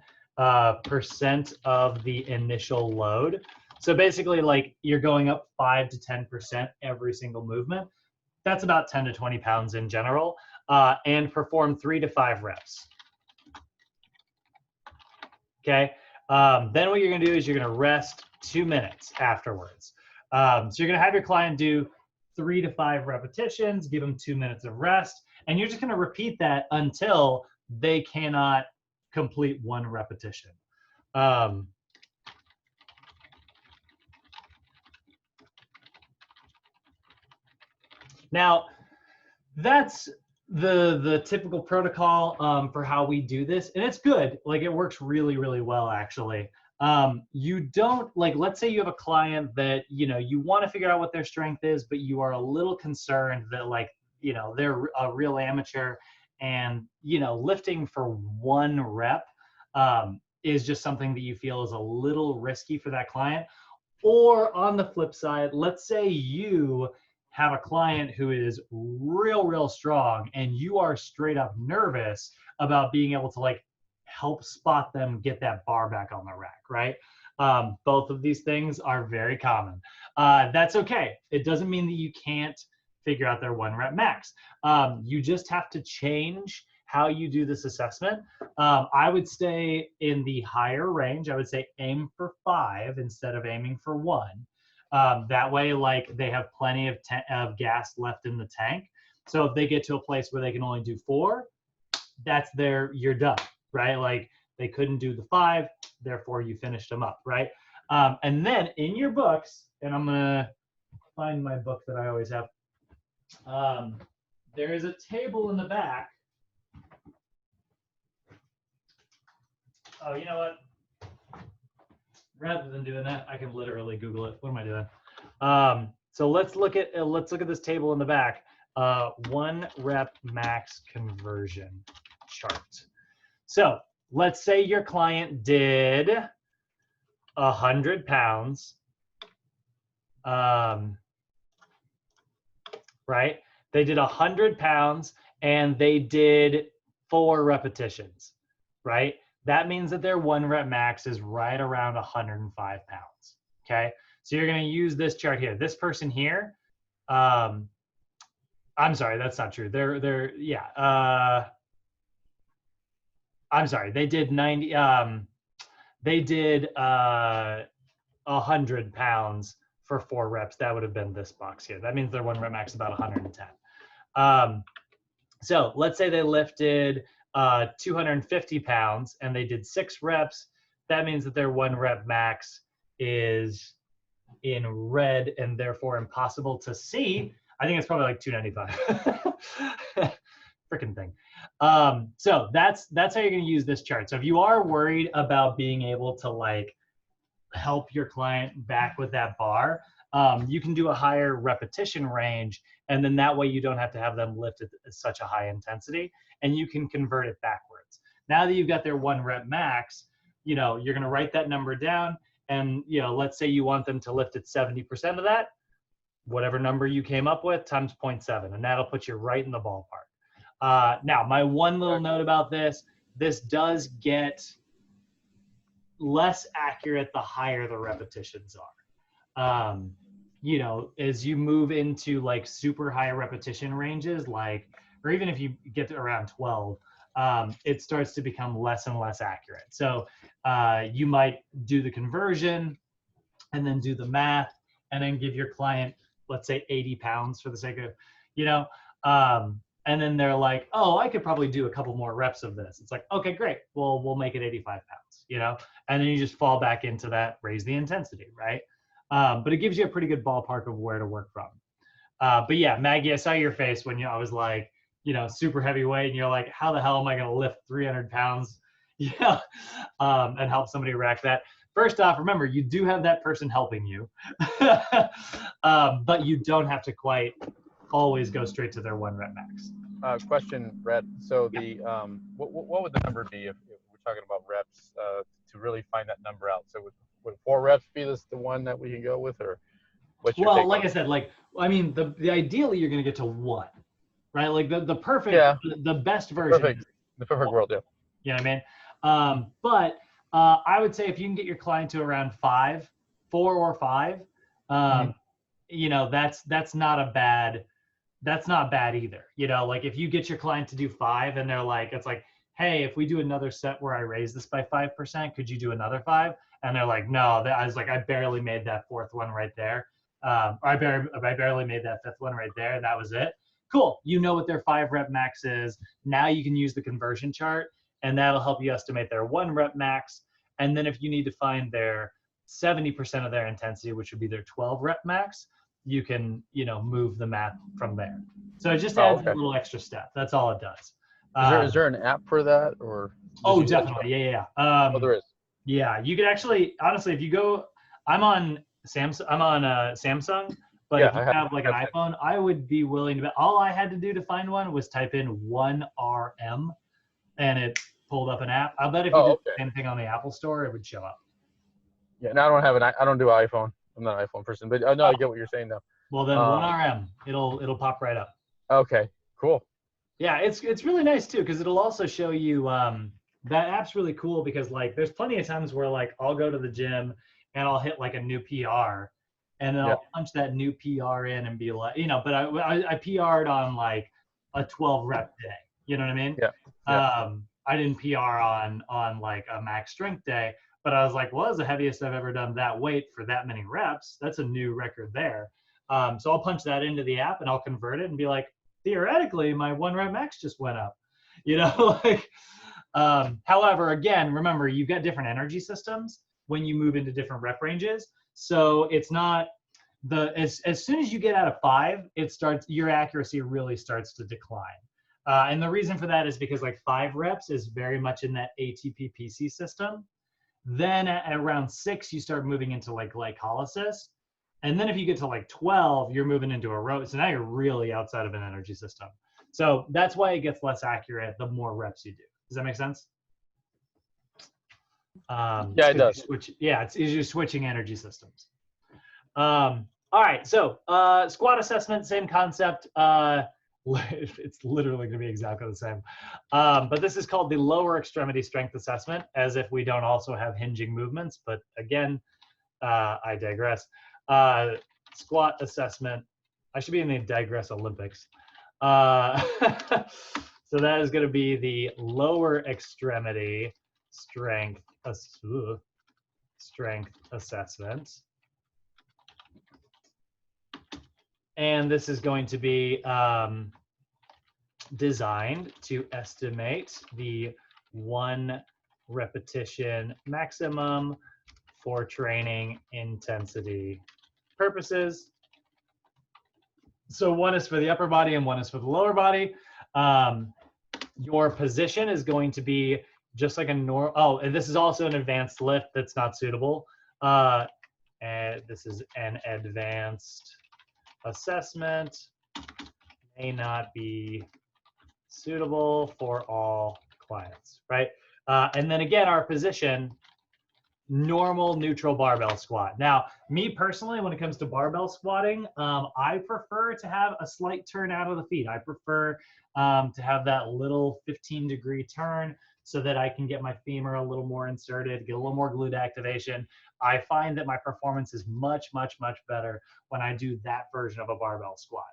A: of the initial load. So basically, like, you're going up 5 to 10% every single movement. That's about 10 to 20 pounds in general, and perform 3 to 5 reps. Okay. Then what you're gonna do is you're gonna rest 2 minutes afterwards. So you're gonna have your client do 3 to 5 repetitions, give them 2 minutes of rest, and you're just gonna repeat that until they cannot complete 1 repetition. Now, that's the typical protocol for how we do this, and it's good. Like, it works really, really well, actually. You don't, like, let's say you have a client that, you know, you want to figure out what their strength is, but you are a little concerned that, like, you know, they're a real amateur, and, you know, lifting for 1 rep is just something that you feel is a little risky for that client. Or on the flip side, let's say you have a client who is real strong, and you are straight up nervous about being able to, like, help spot them get that bar back on the rack, right? Both of these things are very common. That's okay. It doesn't mean that you can't figure out their 1 rep max. You just have to change how you do this assessment. I would stay in the higher range. I would say aim for 5 instead of aiming for 1. That way, like, they have plenty of gas left in the tank. So if they get to a place where they can only do 4, that's you're done, right? Like, they couldn't do the 5, therefore you finished them up, right? And then in your books, and I'm gonna find my book that I always have, there is a table in the back. Oh, you know what? Rather than doing that, I can literally Google it. What am I doing? So let's look at this table in the back. 1 rep max conversion chart. So let's say your client did 100 pounds, right? They did 100 pounds and they did 4 repetitions, right? That means that their 1 rep max is right around 105 pounds, okay? So you're gonna use this chart here. This person here, I'm sorry, that's not true. I'm sorry, they did 90, they did 100 pounds for 4 reps. That would have been this box here. That means their 1 rep max is about 110. So let's say they lifted 250 pounds and they did 6 reps. That means that their 1 rep max is in red and therefore impossible to see. I think it's probably like 295. Freaking thing. So that's how you're going to use this chart. So if you are worried about being able to like help your client back with that bar, you can do a higher repetition range, and then that way you don't have to have them lift at such a high intensity, and you can convert it backwards. Now that you've got their 1 rep max, you're going to write that number down, and let's say you want them to lift at 70% of that, whatever number you came up with times 0.7, and that'll put you right in the ballpark. Now, my one little note about this does get less accurate the higher the repetitions are. As you move into like super high repetition ranges, or even if you get to around 12, it starts to become less and less accurate. So you might do the conversion and then do the math and then give your client, let's say 80 pounds for the sake of, and then they're like, oh, I could probably do a couple more reps of this. It's like, okay, great. Well, we'll make it 85 pounds, and then you just fall back into that, raise the intensity, right? But it gives you a pretty good ballpark of where to work from. But yeah, Maggie, I saw your face when I was like, super heavyweight, and you're like, how the hell am I going to lift 300 pounds, and help somebody rack that? First off, remember, you do have that person helping you, but you don't have to quite always go straight to their 1 rep max.
B: Question, Brett. So the what would the number be if we're talking about reps to really find that number out? So would 4 reps be the one that we can go with, or what's your take
A: like
B: on
A: I said, the ideally you're going to get to 1, right? Like the perfect, the best version.
B: The perfect world, yeah.
A: You know what I mean? But I would say if you can get your client to around 4 or 5, that's not a bad. That's not bad either. Like if you get your client to do 5 and they're like, it's like, hey, if we do another set where I raise this by 5%, could you do another 5? And they're like, no, I was like, I barely made that 4th one right there. I barely made that 5th one right there. And that was it. Cool. You know what their 5 rep max is. Now you can use the conversion chart and that'll help you estimate their 1 rep max. And then if you need to find their 70% of their intensity, which would be their 12 rep max, you can, move the math from there. So it just adds a little extra step. That's all it does.
B: Is there an app for that, or?
A: Oh, definitely. Yeah.
B: There is.
A: Yeah, you could actually, honestly, if you go, I'm on Samsung, but if you have like an iPhone, I would be willing to, all I had to do to find one was type in 1RM and it pulled up an app. I'll bet if you did the same thing on the Apple Store, it would show up.
B: Yeah, and I don't do iPhone. I'm not an iPhone person, but I get what you're saying though.
A: Well, then 1RM, it'll pop right up.
B: Okay, cool.
A: Yeah, it's really nice too, because it'll also show you, that app's really cool because like there's plenty of times where like I'll go to the gym and I'll hit like a new PR and then I'll punch that new PR in and be like, but I PR'd on like a 12 rep day. You know what I mean?
B: Yeah.
A: I didn't PR on like a max strength day, but I was like, well, that's the heaviest I've ever done that weight for that many reps. That's a new record there. So I'll punch that into the app and I'll convert it and be like, theoretically, my 1 rep max just went up. However, again, remember, you've got different energy systems when you move into different rep ranges. So it's not as soon as you get out of 5, your accuracy really starts to decline. And the reason for that is because like 5 reps is very much in that ATP PC system. Then at around 6, you start moving into like glycolysis. And then if you get to like 12, you're moving into aerobic. So now you're really outside of an energy system. So that's why it gets less accurate the more reps you do. Does that make sense?
B: Yeah, it does.
A: It's easier switching energy systems. All All right, so squat assessment, same concept. It's literally going to be exactly the same. But this is called the lower extremity strength assessment, as if we don't also have hinging movements. But again, I digress. Squat assessment. I should be in the digress Olympics. So that is going to be the lower extremity strength assessment. And this is going to be designed to estimate the 1 repetition maximum for training intensity purposes. So one is for the upper body and one is for the lower body. Your position is going to be just like a normal. Oh, and this is also an advanced lift that's not suitable. And this is an advanced assessment, may not be suitable for all clients, right? And then again, our position, normal neutral barbell squat. Now, me personally, when it comes to barbell squatting, I prefer to have a slight turn out of the feet. I prefer to have that little 15-degree turn so that I can get my femur a little more inserted, get a little more glute activation. I find that my performance is much, much, much better when I do that version of a barbell squat.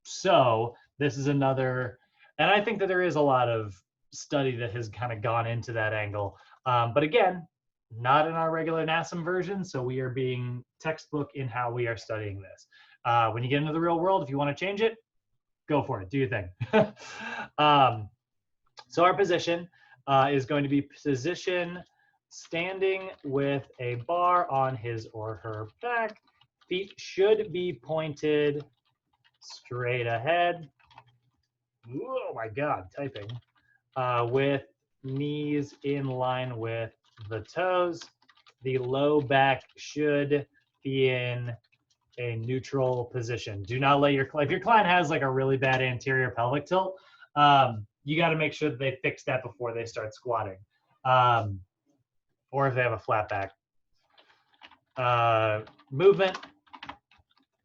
A: So this is another, and I think that there is a lot of study that has kind of gone into that angle. But again, not in our regular NASM version, so we are being textbook in how we are studying this. When you get into the real world, if you want to change it, go for it, do your thing. So our position is going to be position standing with a bar on his or her back. Feet should be pointed straight ahead. Oh my God, typing. With knees in line with the toes. The low back should be in a neutral position. Do not let if your client has like a really bad anterior pelvic tilt, you got to make sure that they fix that before they start squatting. Or if they have a flat back. Movement,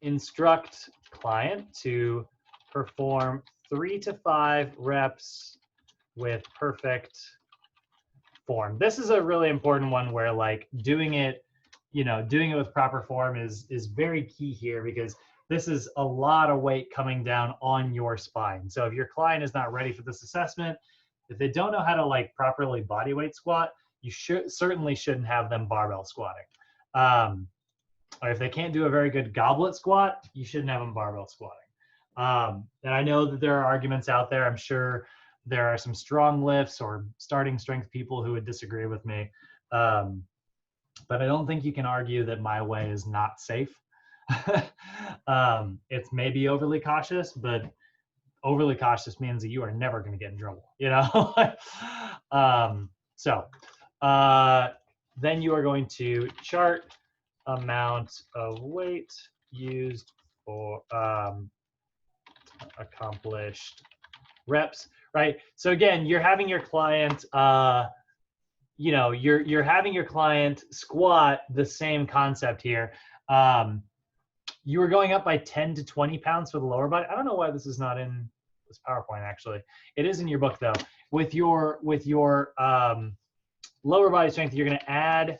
A: instruct client to perform 3 to 5 reps with perfect form. This is a really important one where like doing it with proper form is very key here, because this is a lot of weight coming down on your spine. So if your client is not ready for this assessment, if they don't know how to like properly body weight squat, you certainly shouldn't have them barbell squatting. Or if they can't do a very good goblet squat, you shouldn't have them barbell squatting. And I know that there are arguments out there. I'm sure there are some strong lifts or starting strength people who would disagree with me. But I don't think you can argue that my way is not safe. It's maybe overly cautious, but overly cautious means that you are never going to get in trouble, you know? Then you are going to chart amount of weight used for accomplished reps, right? So again, you're having your client, you're having your client squat the same concept here. You were going up by 10 to 20 pounds for the lower body. I don't know why this is not in this PowerPoint, actually. It is in your book though. With your lower body strength, you're gonna add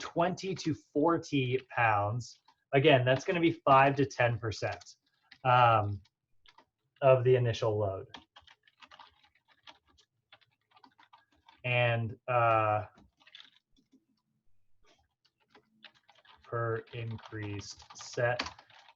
A: 20 to 40 pounds. Again, that's gonna be 5 to 10% of the initial load. And per increased set,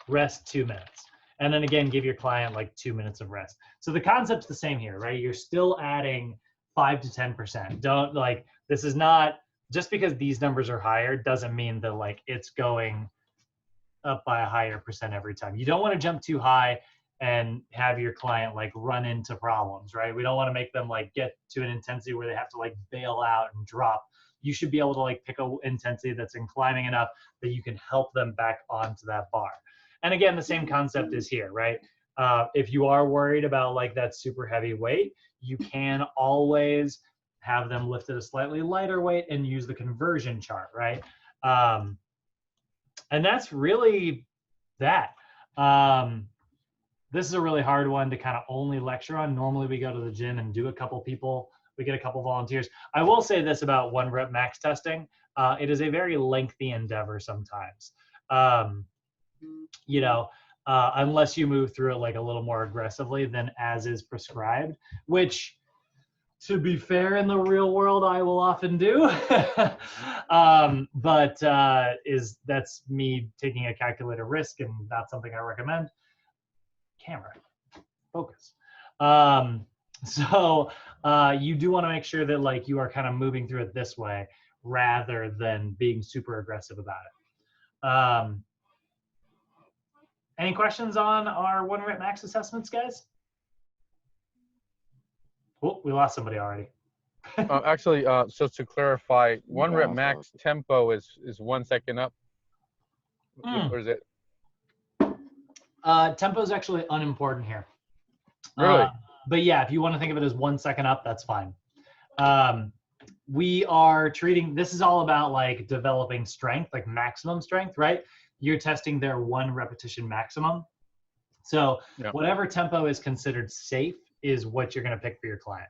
A: rest 2 minutes. And then again, give your client like 2 minutes of rest. So the concept's the same here, right? You're still adding 5 to 10%. Don't like, this is not, just because these numbers are higher doesn't mean that like it's going up by a higher percent every time. You don't want to jump too high and have your client like run into problems, right? We don't want to make them like get to an intensity where they have to like bail out and drop. You should be able to like pick an intensity that's climbing enough that you can help them back onto that bar. And again, the same concept is here, right? If you are worried about like that super heavy weight, you can always have them lift at a slightly lighter weight and use the conversion chart, right? And that's really that. This is a really hard one to kind of only lecture on. Normally we go to the gym and do a couple people, we get a couple volunteers. I will say this about 1 rep max testing. It is a very lengthy endeavor sometimes. You know, unless you move through it like a little more aggressively than as is prescribed, which, to be fair, in the real world, I will often do. But that's me taking a calculated risk, and not something I recommend. Camera, focus. So you do want to make sure that like you are kind of moving through it this way rather than being super aggressive about it. Any questions on our 1 rep max assessments, guys? Oh, we lost somebody already.
B: Actually, so to clarify, 1 rep max tempo is 1 second up, or is it?
A: Tempo is actually unimportant here.
B: Really?
A: But yeah, if you want to think of it as 1 second up, that's fine. We are treating, this is all about like developing strength, like maximum strength, right? You're testing their 1 repetition maximum. So whatever tempo is considered safe is what you're going to pick for your client.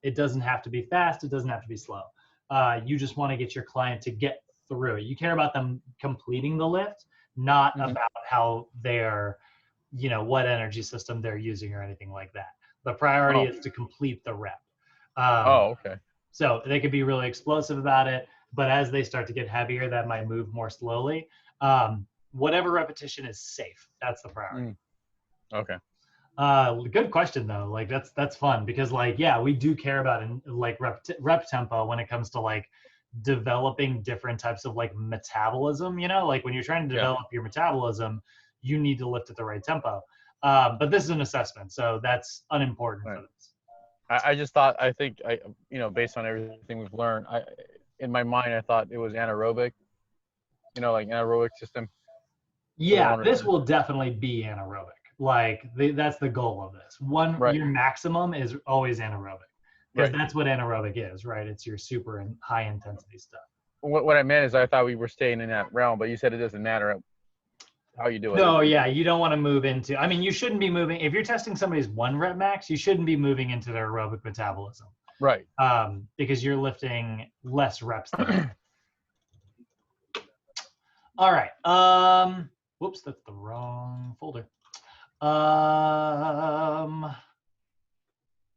A: It doesn't have to be fast. It doesn't have to be slow. You just want to get your client to get through it. You care about them completing the lift, not about how they're, you know, what energy system they're using or anything like that. The priority is to complete the rep.
B: Okay.
A: So they could be really explosive about it, but as they start to get heavier, that might move more slowly. Whatever repetition is safe, that's the priority.
B: Okay.
A: Good question though. Like that's fun because like, yeah, we do care about like rep tempo when it comes to like developing different types of like metabolism, you know, like when you're trying to develop your metabolism, you need to lift at the right tempo. But this is an assessment, so that's unimportant for this.
B: I just thought, I think, you know, based on everything we've learned, in my mind, I thought it was anaerobic, you know, like anaerobic system.
A: Yeah, this will definitely be anaerobic. Like that's the goal of this. Your maximum is always anaerobic because that's what anaerobic is, right? It's your super and high intensity stuff.
B: What I meant is I thought we were staying in that realm, but you said it doesn't matter how you do it.
A: No, yeah, you don't want to move into, I mean, you shouldn't be moving, if you're testing somebody's 1 rep max, you shouldn't be moving into their aerobic metabolism.
B: Right.
A: Because you're lifting less reps than that. All right. Whoops, that's the wrong folder.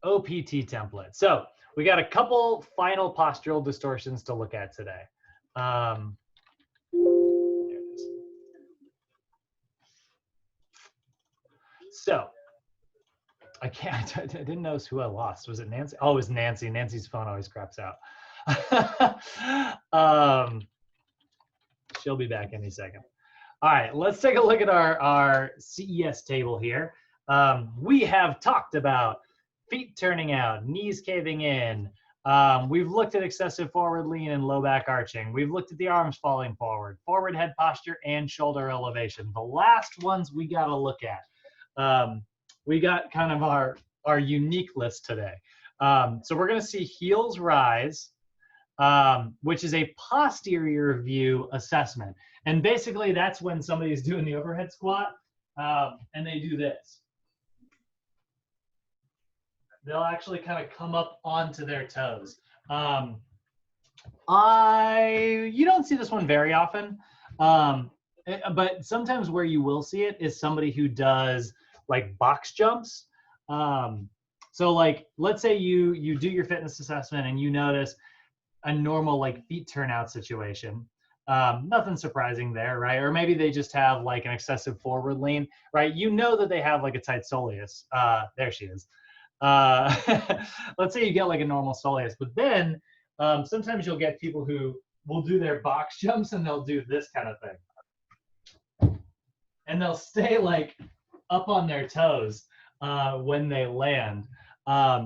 A: OPT template. So we got a couple final postural distortions to look at today. So I didn't notice who I lost. Was it Nancy? Oh, it was Nancy. Nancy's phone always craps out. She'll be back any second. All right, let's take a look at our CES table here. We have talked about feet turning out, knees caving in. We've looked at excessive forward lean and low back arching. We've looked at the arms falling forward, forward head posture, and shoulder elevation. The last ones we got to look at. We got kind of our unique list today. So we're going to see heels rise, which is a posterior view assessment. And basically that's when somebody's doing the overhead squat and they do this. They'll actually kind of come up onto their toes. You don't see this one very often, but sometimes where you will see it is somebody who does like box jumps. So like, let's say you do your fitness assessment and you notice a normal like feet turnout situation. Nothing surprising there, right? Or maybe they just have like an excessive forward lean, right? You know that they have like a tight soleus. There she is. Let's say you get like a normal soleus, but then sometimes you'll get people who will do their box jumps and they'll do this kind of thing. And they'll stay like up on their toes when they land.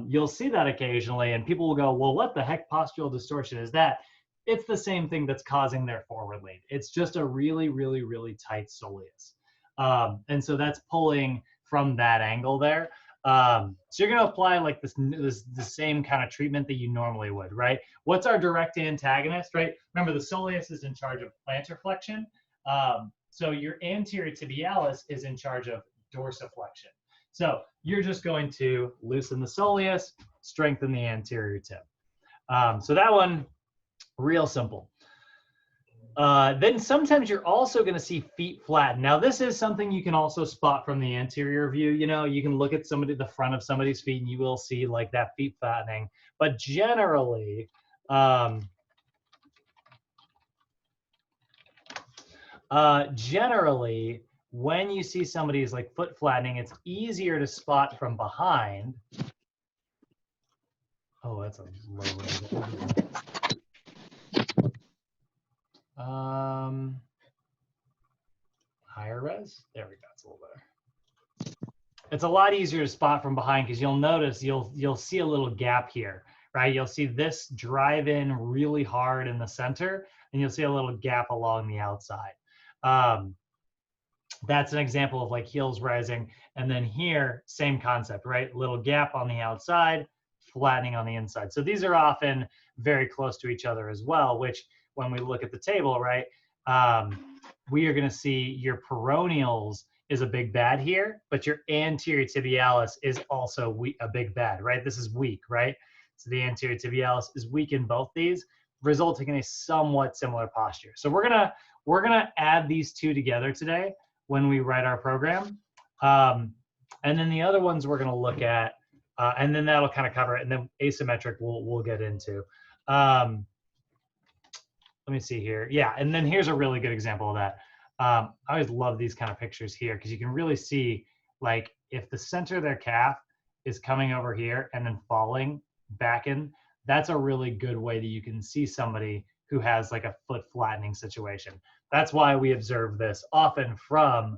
A: You'll see that occasionally and people will go, well, what the heck postural distortion is that? It's the same thing that's causing their forward lean. It's just a really, really, really tight soleus. And so that's pulling from that angle there. So you're going to apply like the same kind of treatment that you normally would, right? What's our direct antagonist, right? Remember, the soleus is in charge of plantar flexion. So your anterior tibialis is in charge of dorsiflexion. So you're just going to loosen the soleus, strengthen the anterior tib. So that one, real simple. Then sometimes you're also going to see feet flatten. Now, this is something you can also spot from the anterior view. You know, you can look at the front of somebody's feet, and you will see like that feet flattening. But generally, generally, when you see somebody's like foot flattening, it's easier to spot from behind. Oh, that's a low res. Higher res. There we go. It's a little better. It's a lot easier to spot from behind because you'll notice you'll see a little gap here, right? You'll see this drive in really hard in the center, and you'll see a little gap along the outside. That's an example of like heels rising. And then here, same concept, right? Little gap on the outside, flattening on the inside. So these are often very close to each other as well, which when we look at the table, right, we are going to see your peroneals is a big bad here, but your anterior tibialis is also a big bad, right? This is weak, right? So the anterior tibialis is weak in both these, resulting in a somewhat similar posture. So we're gonna add these two together today when we write our program. And then the other ones we're gonna look at, and then that'll kind of cover it, and then asymmetric we'll get into. Let me see here. Yeah, and then here's a really good example of that. I always love these kind of pictures here because you can really see like if the center of their calf is coming over here and then falling back in, that's a really good way that you can see somebody who has like a foot flattening situation. That's why we observe this often from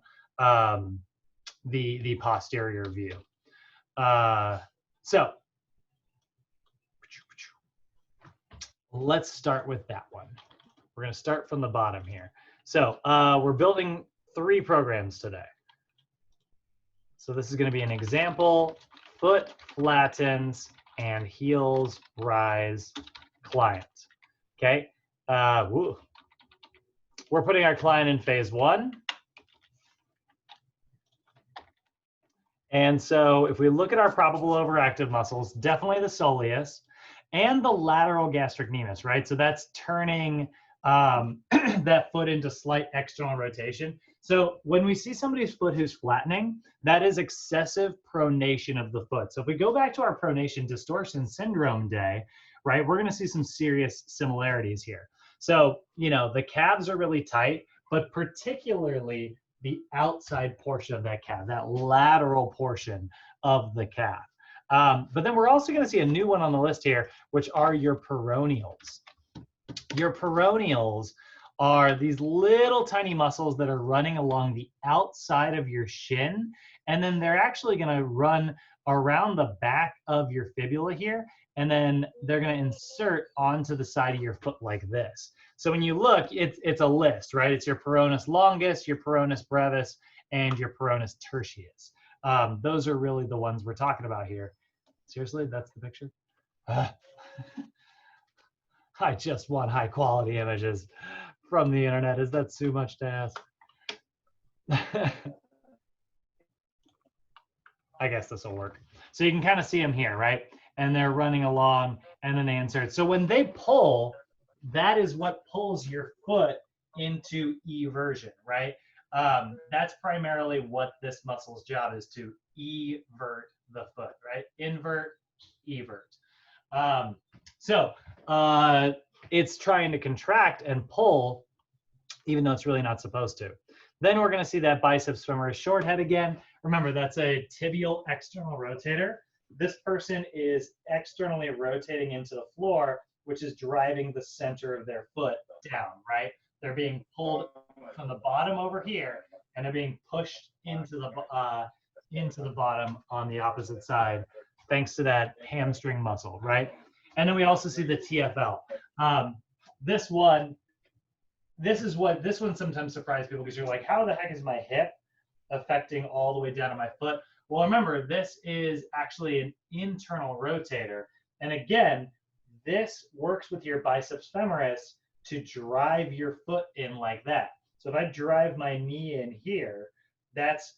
A: the posterior view. So let's start with that one. We're going to start from the bottom here. So we're building 3 programs today. So this is going to be an example, foot flattens and heels rise client. Okay. We're putting our client in phase 1. And so if we look at our probable overactive muscles, definitely the soleus and the lateral gastrocnemius, right? So that's turning that foot into slight external rotation. So when we see somebody's foot who's flattening, that is excessive pronation of the foot. So if we go back to our pronation distortion syndrome day, right, we're going to see some serious similarities here. So, you know, the calves are really tight, but particularly the outside portion of that calf, that lateral portion of the calf. But then we're also going to see a new one on the list here, which are your peroneals. Your peroneals are these little tiny muscles that are running along the outside of your shin, and then they're actually going to run around the back of your fibula here, and then they're going to insert onto the side of your foot like this. So when you look, it's a list, right? It's your peroneus longus, your peroneus brevis, and your peroneus tertius. Those are really the ones we're talking about here. Seriously, that's the picture? I just want high quality images from the internet. Is that too much to ask? I guess this will work. So you can kind of see them here, right? And they're running along and then they insert. So when they pull, that is what pulls your foot into eversion, right? That's primarily what this muscle's job is, to evert the foot, right? Invert, evert. It's trying to contract and pull, even though it's really not supposed to. Then we're going to see that biceps femoris short head again. Remember, that's a tibial external rotator. This person is externally rotating into the floor, which is driving the center of their foot down, right? They're being pulled from the bottom over here, and they're being pushed into the bottom on the opposite side, thanks to that hamstring muscle, right? And then we also see the TFL. This one sometimes surprises people because you're like, how the heck is my hip affecting all the way down to my foot? Well, remember, this is actually an internal rotator. And again, this works with your biceps femoris to drive your foot in like that. So if I drive my knee in here, that's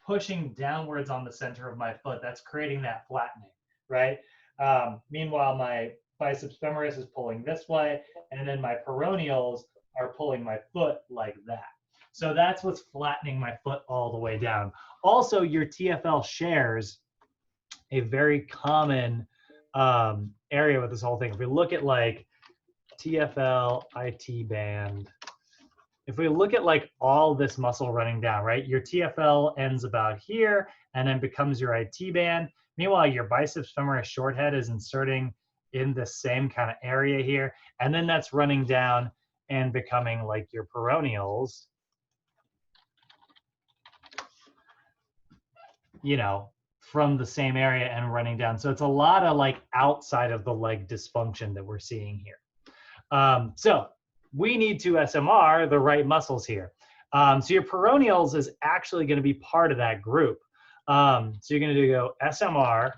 A: pushing downwards on the center of my foot. That's creating that flattening, right? Meanwhile, my biceps femoris is pulling this way, and then my peroneals are pulling my foot like that. So that's what's flattening my foot all the way down. Also, your TFL shares a very common area with this whole thing. If we look at like TFL, IT band, if we look at like all this muscle running down, right? Your TFL ends about here and then becomes your IT band. Meanwhile, your biceps femoris short head is inserting in the same kind of area here. And then that's running down and becoming like your peroneals, you know, from the same area and running down. So it's a lot of like outside of the leg dysfunction that we're seeing here. So we need to SMR the right muscles here. So your peroneals is actually going to be part of that group. So you're going to go SMR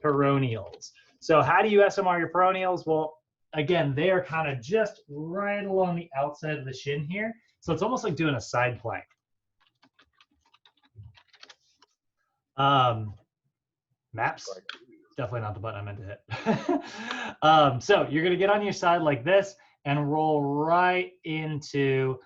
A: peroneals. So how do you SMR your peroneals? Well, again, they are kind of just right along the outside of the shin here. So it's almost like doing a side plank. Maps, definitely not the button I meant to hit. So you're gonna get on your side like this and roll right into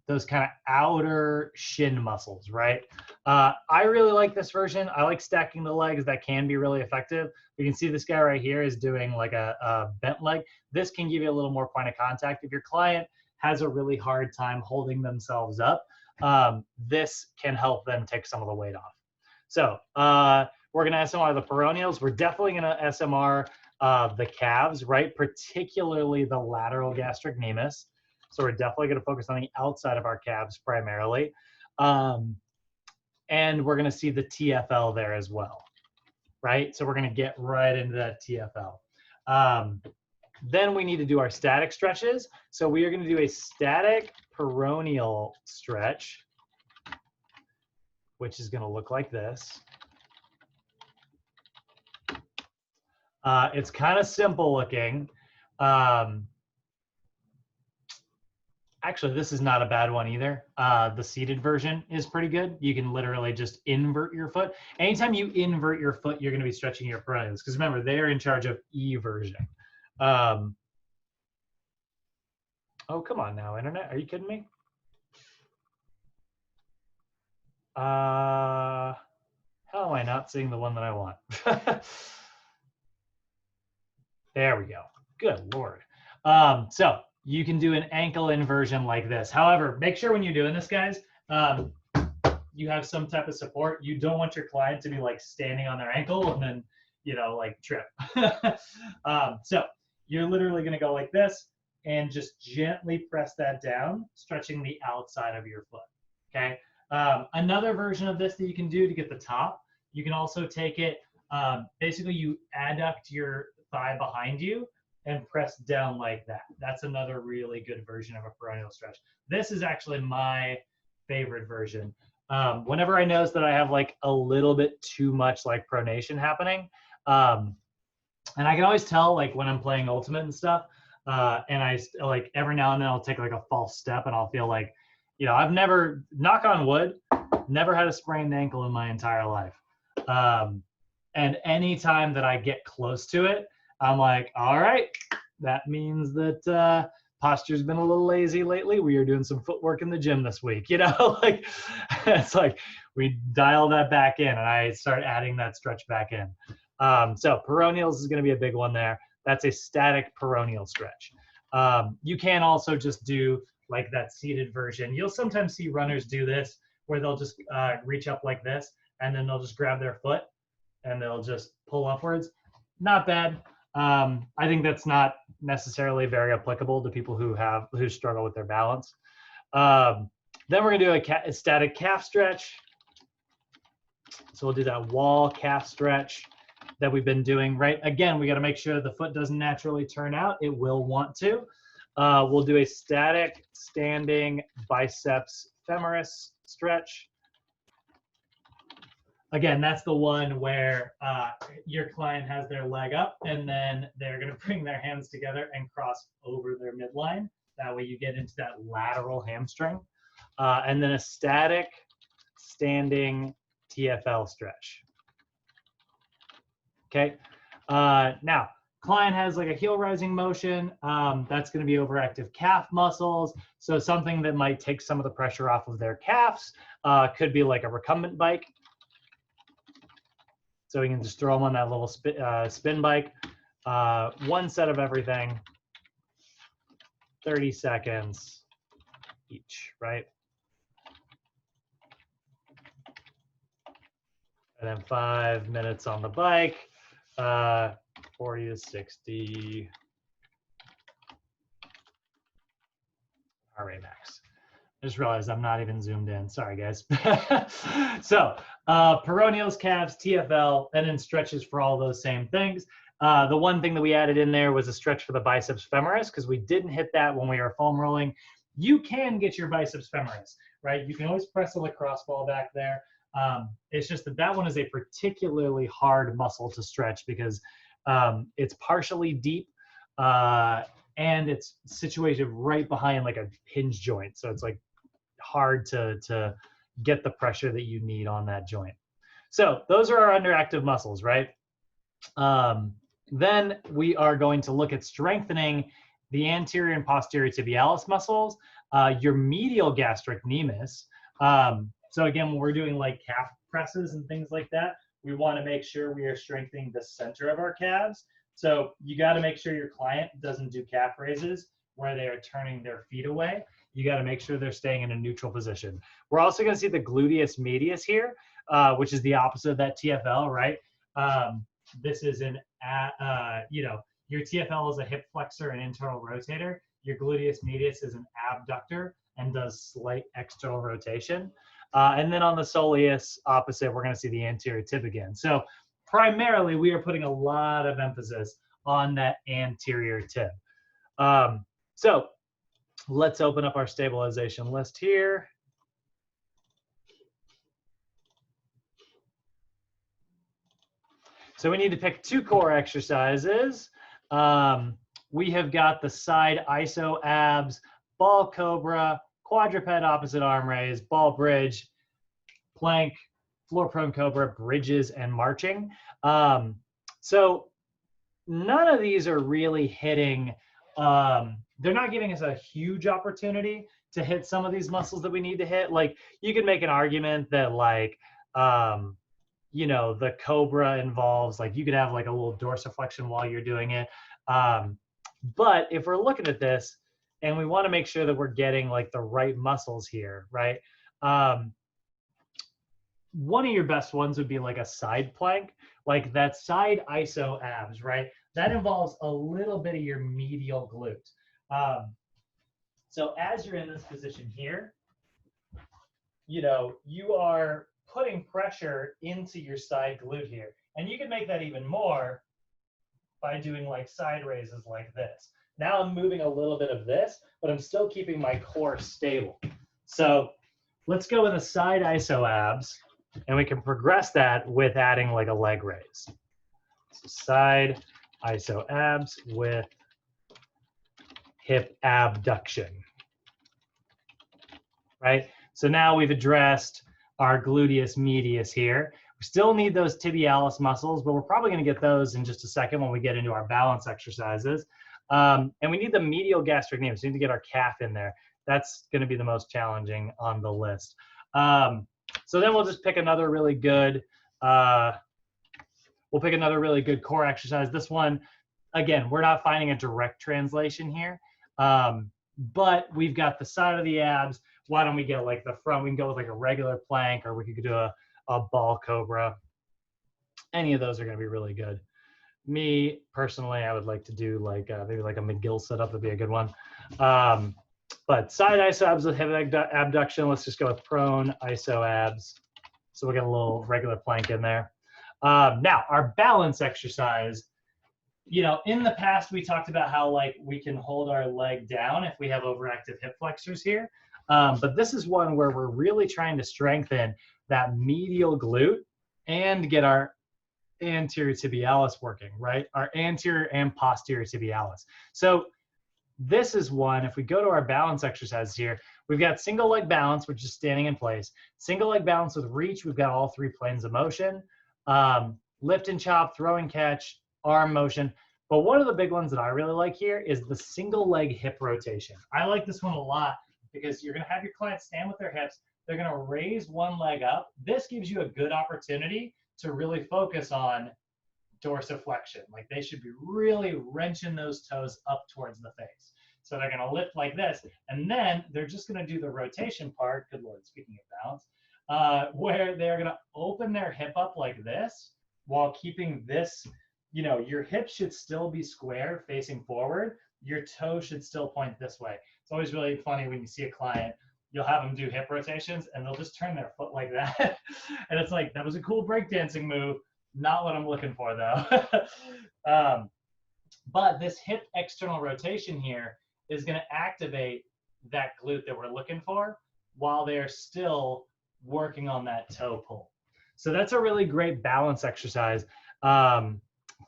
A: those kind of outer shin muscles, right? I really like this version. I like stacking the legs. That can be really effective. You can see this guy right here is doing like a bent leg. This can give you a little more point of contact. If your client has a really hard time holding themselves up, this can help them take some of the weight off. So we're going to SMR the peroneals. We're definitely going to SMR the calves, right? Particularly the lateral gastrocnemius. So we're definitely going to focus on the outside of our calves primarily. And we're going to see the TFL there as well, right? So we're going to get right into that TFL. Then we need to do our static stretches. So we are going to do a static peroneal stretch, which is going to look like this. It's kind of simple looking. Actually, this is not a bad one either. The seated version is pretty good. You can literally just invert your foot. Anytime you invert your foot, you're going to be stretching your peroneals, because remember, they're in charge of E version. Oh, come on now, internet. Are you kidding me? How am I not seeing the one that I want? There we go. Good Lord. So you can do an ankle inversion like this. However, make sure when you're doing this, guys, you have some type of support. You don't want your client to be like standing on their ankle and then, you know, like trip. So you're literally going to go like this and just gently press that down, stretching the outside of your foot. Okay. Another version of this that you can do to get the top, you can also take it, basically you adduct your thigh behind you and press down like that. That's another really good version of a peroneal stretch. This is actually my favorite version. Whenever I notice that I have like a little bit too much like pronation happening, and I can always tell like when I'm playing Ultimate and stuff, and I like every now and then I'll take like a false step and I'll feel like, you know, I've never, knock on wood, never had a sprained ankle in my entire life. And anytime that I get close to it, I'm like, all right, that means that posture's been a little lazy lately. We are doing some footwork in the gym this week, you know, like it's like we dial that back in and I start adding that stretch back in. So peroneals is going to be a big one there. That's a static peroneal stretch. You can also just do like that seated version. You'll sometimes see runners do this where they'll just reach up like this and then they'll just grab their foot and they'll just pull upwards. Not bad. I think that's not necessarily very applicable to people who struggle with their balance. Then we're gonna do a static calf stretch. So we'll do that wall calf stretch that we've been doing, right? Again, we gotta make sure the foot doesn't naturally turn out. It will want to. We'll do a static standing biceps femoris stretch. Again, that's the one where your client has their leg up and then they're going to bring their hands together and cross over their midline That way you get into that lateral hamstring. And then a static standing TFL stretch. Okay. Now, client has like a heel rising motion. That's going to be overactive calf muscles. So something that might take some of the pressure off of their calves could be like a recumbent bike. So we can just throw them on that little spin bike. One set of everything, 30 seconds each, right? And then 5 minutes on the bike, 40 to 60 heart rate max. I just realized I'm not even zoomed in. Sorry, guys. So peroneals, calves, TFL, and then stretches for all those same things. The one thing that we added in there was a stretch for the biceps femoris because we didn't hit that when we were foam rolling. You can get your biceps femoris, right? You can always press a lacrosse ball back there. It's just that one is a particularly hard muscle to stretch because it's partially deep and it's situated right behind like a hinge joint. So it's like hard to get the pressure that you need on that joint. So those are our underactive muscles, right? Then we are going to look at strengthening the anterior and posterior tibialis muscles, your medial gastrocnemius. So again, when we're doing like calf presses and things like that, we want to make sure we are strengthening the center of our calves. So you got to make sure your client doesn't do calf raises where they are turning their feet away. You got to make sure they're staying in a neutral position. We're also going to see the gluteus medius here, which is the opposite of that TFL, right? This is an, your TFL is a hip flexor and internal rotator. Your gluteus medius is an abductor and does slight external rotation. And then on the soleus opposite, we're going to see the anterior tib again. So primarily, we are putting a lot of emphasis on that anterior tib. So let's open up our stabilization list here. So we need to pick 2 core exercises. We have got the side iso abs, ball cobra, quadruped opposite arm raise, ball bridge, plank, floor prone cobra, bridges, and marching. So none of these are really hitting, they're not giving us a huge opportunity to hit some of these muscles that we need to hit. Like you could make an argument that like, the cobra involves, like you could have like a little dorsiflexion while you're doing it. But if we're looking at this and we want to make sure that we're getting like the right muscles here, right? One of your best ones would be like a side plank, like that side iso abs, right? That involves a little bit of your medial glute. So as you're in this position here, you are putting pressure into your side glute here. And you can make that even more by doing like side raises like this. Now I'm moving a little bit of this, but I'm still keeping my core stable. So let's go with a side iso abs, and we can progress that with adding like a leg raise. So side iso abs with hip abduction, right? So now we've addressed our gluteus medius here. We still need those tibialis muscles, but we're probably going to get those in just a second when we get into our balance exercises. And we need the medial gastrocnemius. We need to get our calf in there. That's going to be the most challenging on the list. So then we'll just pick another really good, core exercise. This one, again, we're not finding a direct translation here, but we've got the side of the abs. Why don't we get like the front? We can go with like a regular plank, or we could do a ball cobra. Any of those are going to be really good. Me personally, I would like to do like maybe like a McGill setup would be a good one. But side iso abs with hip abduction. Let's just go with prone iso abs. So we'll get a little regular plank in there. Now our balance exercise. In the past we talked about how like we can hold our leg down if we have overactive hip flexors here. But this is one where we're really trying to strengthen that medial glute and get our anterior tibialis working, right? Our anterior and posterior tibialis. So this is one, if we go to our balance exercise here, we've got single leg balance, which is standing in place. Single leg balance with reach, we've got all 3 planes of motion. Lift and chop, throw and catch, arm motion. But one of the big ones that I really like here is the single leg hip rotation. I like this one a lot because you're gonna have your client stand with their hips. They're gonna raise one leg up. This gives you a good opportunity to really focus on dorsiflexion. Like they should be really wrenching those toes up towards the face. So they're gonna lift like this, and then they're just gonna do the rotation part, good Lord, speaking of balance, where they're gonna open their hip up like this while keeping this, you know, your hips should still be square facing forward. Your toe should still point this way. It's always really funny when you see a client, you'll have them do hip rotations and they'll just turn their foot like that. And it's like, that was a cool breakdancing move. Not what I'm looking for though. But this hip external rotation here is gonna activate that glute that we're looking for while they're still working on that toe pull. So that's a really great balance exercise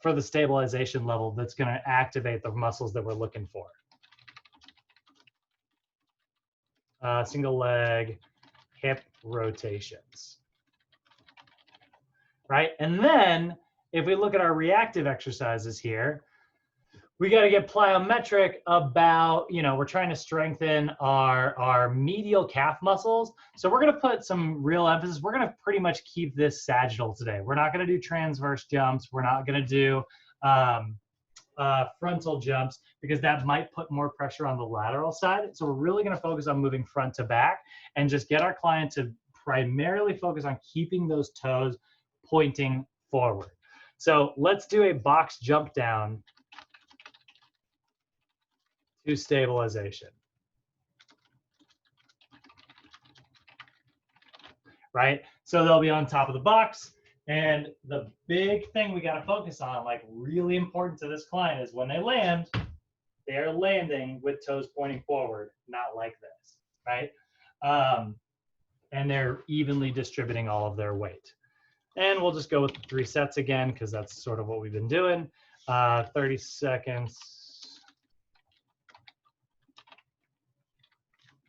A: for the stabilization level that's gonna activate the muscles that we're looking for. Single leg hip rotations. Right? And then if we look at our reactive exercises here, we got to get plyometric about, you know, we're trying to strengthen our medial calf muscles. So we're going to put some real emphasis. We're going to pretty much keep this sagittal today. We're not going to do transverse jumps. We're not going to do frontal jumps because that might put more pressure on the lateral side. So we're really going to focus on moving front to back and just get our client to primarily focus on keeping those toes pointing forward. So let's do a box jump down to stabilization. Right? So they'll be on top of the box. And the big thing we got to focus on, like really important to this client, is when they land, they're landing with toes pointing forward, not like this, right? And they're evenly distributing all of their weight. And we'll just go with 3 sets again, because that's sort of what we've been doing. 30 seconds.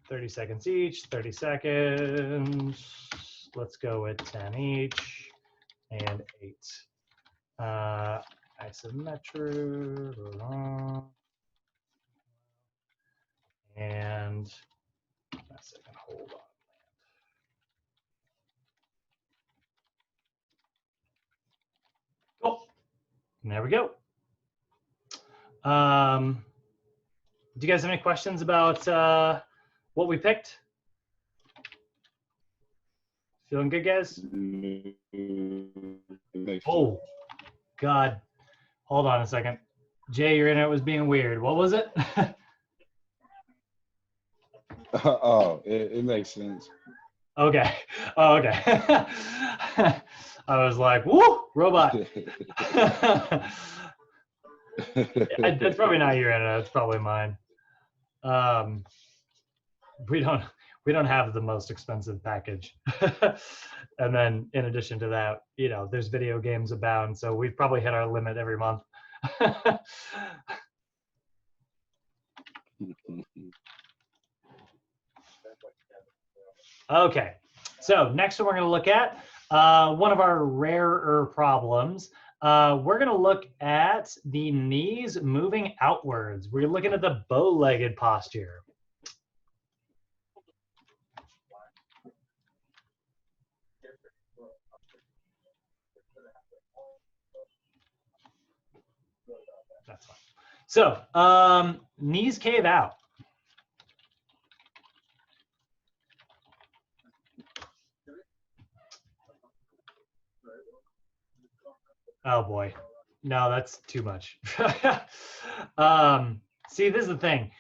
A: 30 seconds each, 30 seconds. Let's go with 10 each and 8. Isometric. And a second, hold on. Cool. And there we go. Do you guys have any questions about what we picked? Feeling good, guys? Oh, God. Hold on a second. Jay, your internet was being weird. What was it?
C: Oh, it makes sense.
A: Okay. Oh, okay. I was like, woo, robot. That's probably not your internet. It's probably mine. We don't have the most expensive package. And then in addition to that, you know, there's video games abound. So we've probably hit our limit every month. Okay, so next one we're going to look at one of our rarer problems. We're going to look at the knees moving outwards. We're looking at the bow-legged posture. That's fine. So knees cave out. Oh boy, no, that's too much. See, this is the thing.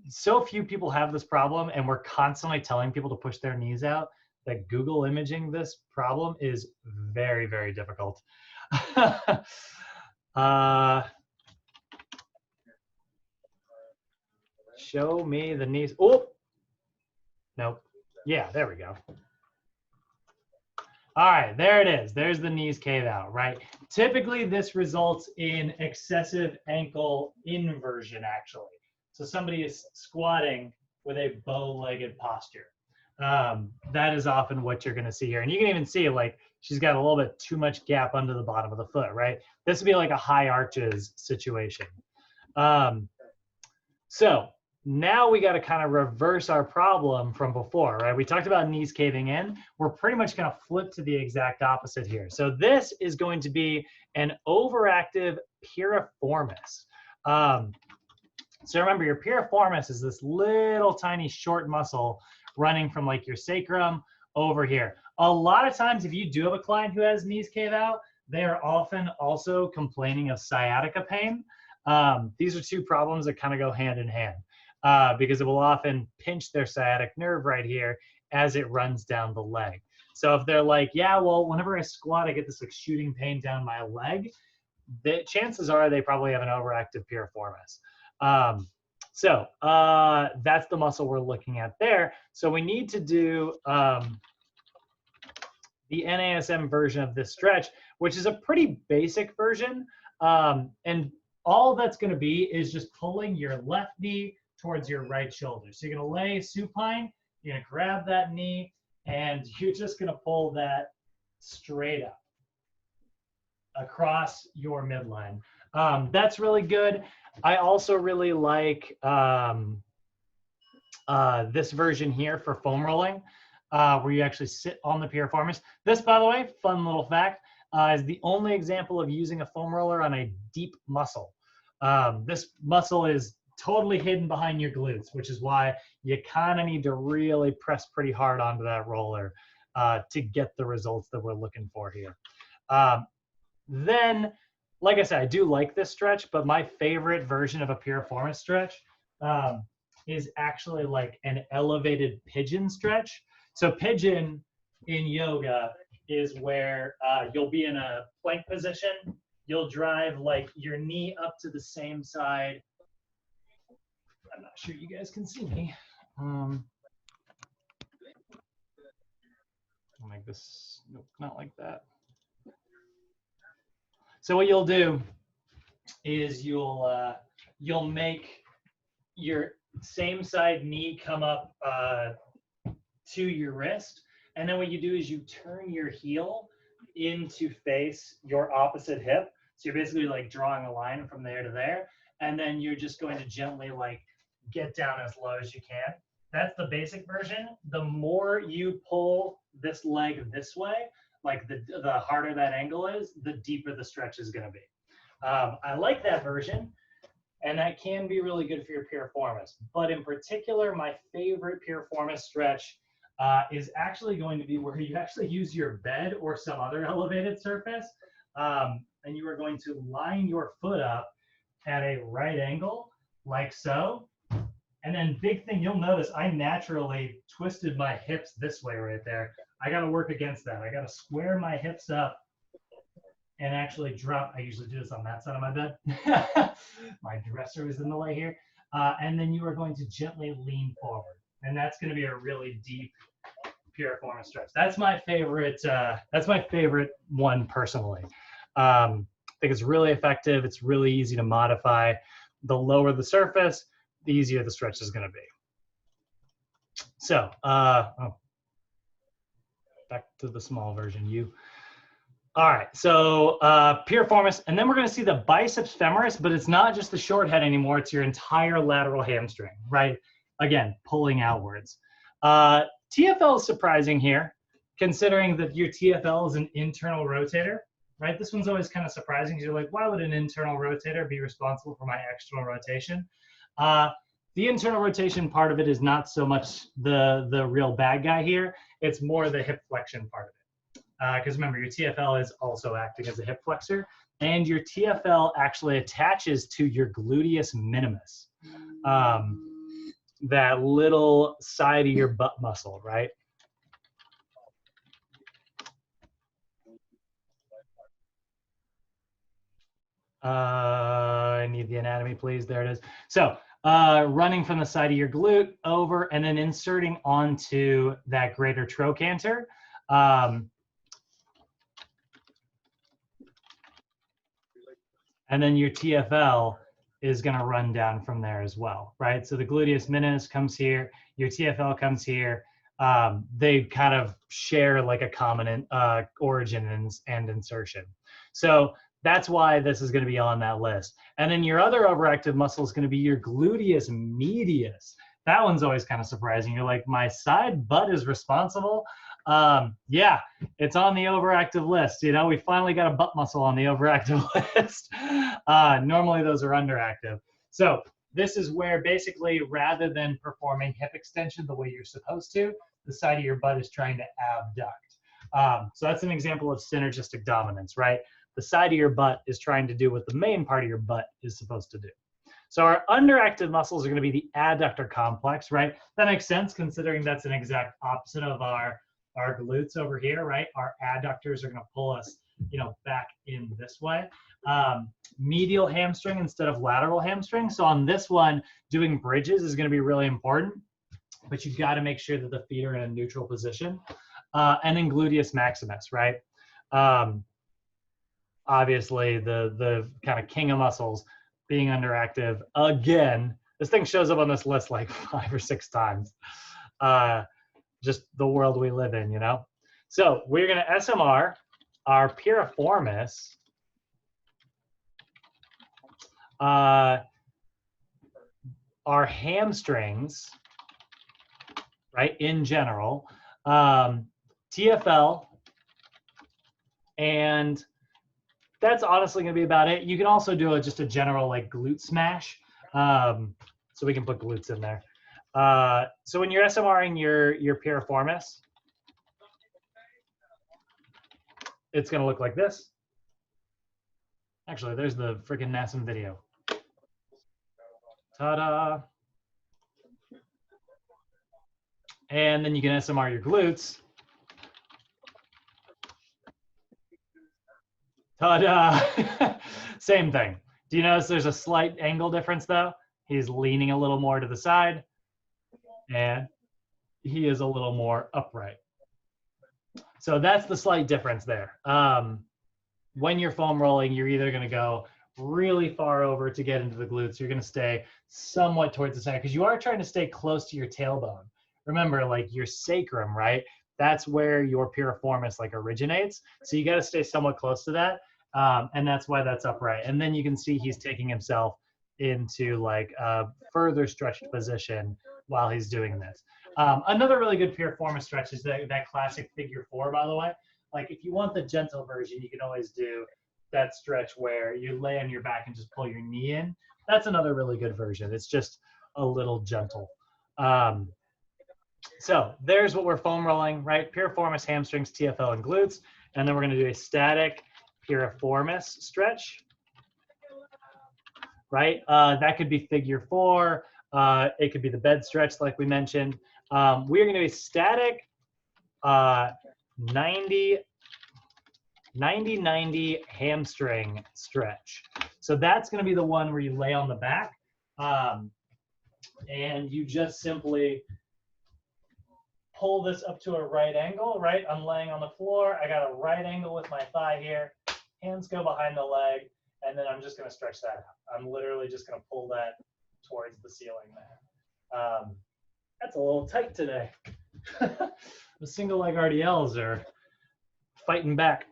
A: So few people have this problem, and we're constantly telling people to push their knees out, that Google imaging this problem is very, very difficult. Show me the knees. Oh, nope. Yeah, there we go. All right, there it is. There's the knees cave out, right? Typically, this results in excessive ankle inversion, actually. So somebody is squatting with a bow-legged posture. That is often what you're going to see here. And you can even see like she's got a little bit too much gap under the bottom of the foot, right? This would be like a high arches situation. So now we got to kind of reverse our problem from before, right? We talked about knees caving in. We're pretty much going to flip to the exact opposite here. So this is going to be an overactive piriformis. So remember, your piriformis is this little tiny short muscle running from like your sacrum over here. A lot of times, if you do have a client who has knees cave out, they are often also complaining of sciatica pain. These are two problems that kind of go hand in hand because it will often pinch their sciatic nerve right here as it runs down the leg. So if they're like, yeah, well, whenever I squat, I get this like shooting pain down my leg, the chances are they probably have an overactive piriformis. So that's the muscle we're looking at there. So we need to do the NASM version of this stretch, which is a pretty basic version. And all that's going to be is just pulling your left knee towards your right shoulder. So you're going to lay supine, you're going to grab that knee, and you're just going to pull that straight up across your midline. That's really good. I also really like this version here for foam rolling, where you actually sit on the piriformis. This, by the way, fun little fact, is the only example of using a foam roller on a deep muscle. This muscle is totally hidden behind your glutes, which is why you kind of need to really press pretty hard onto that roller to get the results that we're looking for here. Then, like I said, I do like this stretch, but my favorite version of a piriformis stretch is actually like an elevated pigeon stretch. So pigeon in yoga is where you'll be in a plank position. You'll drive like your knee up to the same side. I'm not sure you guys can see me. I'll make this, nope, not like that. So what you'll do is you'll make your same side knee come up to your wrist, and then what you do is you turn your heel in to face your opposite hip. So you're basically like drawing a line from there to there, and then you're just going to gently like get down as low as you can. That's the basic version. The more you pull this leg this way, like the harder that angle is, the deeper the stretch is going to be. I like that version, and that can be really good for your piriformis. But in particular, my favorite piriformis stretch is actually going to be where you actually use your bed or some other elevated surface, and you are going to line your foot up at a right angle, like so. And then big thing, you'll notice I naturally twisted my hips this way right there. I got to work against that. I got to square my hips up and actually drop. I usually do this on that side of my bed. My dresser is in the way here. And then you are going to gently lean forward. And that's going to be a really deep piriformis stretch. That's my favorite. That's my favorite one personally. I think it's really effective. It's really easy to modify. The lower the surface, the easier the stretch is going to be. So, back to the small version. All right, so piriformis, and then we're going to see the biceps femoris, but it's not just the short head anymore. It's your entire lateral hamstring, right? Again, pulling outwards. TFL is surprising here, considering that your TFL is an internal rotator, right? This one's always kind of surprising because you're like, why would an internal rotator be responsible for my external rotation? The internal rotation part of it is not so much the real bad guy here. It's more the hip flexion part of it. Because remember, your TFL is also acting as a hip flexor, and your TFL actually attaches to your gluteus minimus, that little side of your butt muscle, right? I need the anatomy, please. There it is. So running from the side of your glute over and then inserting onto that greater trochanter. And then your TFL is going to run down from there as well, right? So the gluteus minimus comes here, your TFL comes here. They kind of share like a common origin and insertion. So that's why this is going to be on that list. And then your other overactive muscle is going to be your gluteus medius. That one's always kind of surprising. You're like, my side butt is responsible? Yeah, it's on the overactive list. You know, we finally got a butt muscle on the overactive list. Normally those are underactive. So this is where basically rather than performing hip extension the way you're supposed to, the side of your butt is trying to abduct. So that's an example of synergistic dominance, right? The side of your butt is trying to do what the main part of your butt is supposed to do. So our underactive muscles are going to be the adductor complex, right? That makes sense considering that's an exact opposite of our glutes over here, right? Our adductors are going to pull us, you know, back in this way. Medial hamstring instead of lateral hamstring. So on this one, doing bridges is going to be really important, but you've got to make sure that the feet are in a neutral position. And then gluteus maximus, right? Obviously, the kind of king of muscles being underactive. Again, this thing shows up on this list like 5 or 6 times. Just the world we live in, you know? So we're going to SMR our piriformis, our hamstrings, right, in general, TFL, and that's honestly going to be about it. You can also do just a general like glute smash. So we can put glutes in there. So when you're SMRing your piriformis, it's going to look like this. Actually, there's the freaking NASM video. Ta-da. And then you can SMR your glutes. Ta-da. Same thing. Do you notice there's a slight angle difference though? He's leaning a little more to the side and he is a little more upright. So that's the slight difference there. When you're foam rolling, you're either going to go really far over to get into the glutes. You're going to stay somewhat towards the side because you are trying to stay close to your tailbone. Remember, like your sacrum, right? That's where your piriformis like originates. So you got to stay somewhat close to that. And that's why that's upright. And then you can see he's taking himself into like a further stretched position while he's doing this. Another really good piriformis stretch is that classic figure 4, by the way. Like if you want the gentle version, you can always do that stretch where you lay on your back and just pull your knee in. That's another really good version. It's just a little gentle. So there's what we're foam rolling, right? Piriformis, hamstrings, TFL, and glutes. And then we're going to do a static piriformis stretch, right? That could be figure 4. It could be the bed stretch like we mentioned. We're going to do a static 90-90 hamstring stretch. So that's going to be the one where you lay on the back and you just simply pull this up to a right angle, right? I'm laying on the floor. I got a right angle with my thigh here. Hands go behind the leg, and then I'm just going to stretch that out. I'm literally just going to pull that towards the ceiling there. That's a little tight today. The single leg RDLs are fighting back.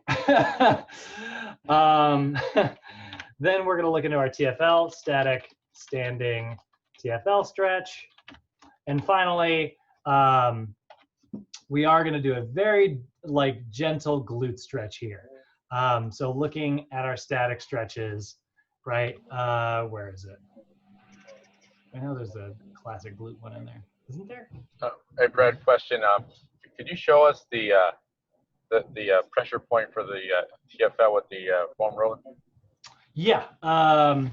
A: Then we're going to look into our TFL, static standing TFL stretch. And finally, we are going to do a very like gentle glute stretch here. So looking at our static stretches, right? Where is it? I know there's a classic glute one in there, isn't there?
B: Hey, Brad, question. Could you show us the pressure point for the TFL with the foam rolling?
A: Yeah.
B: I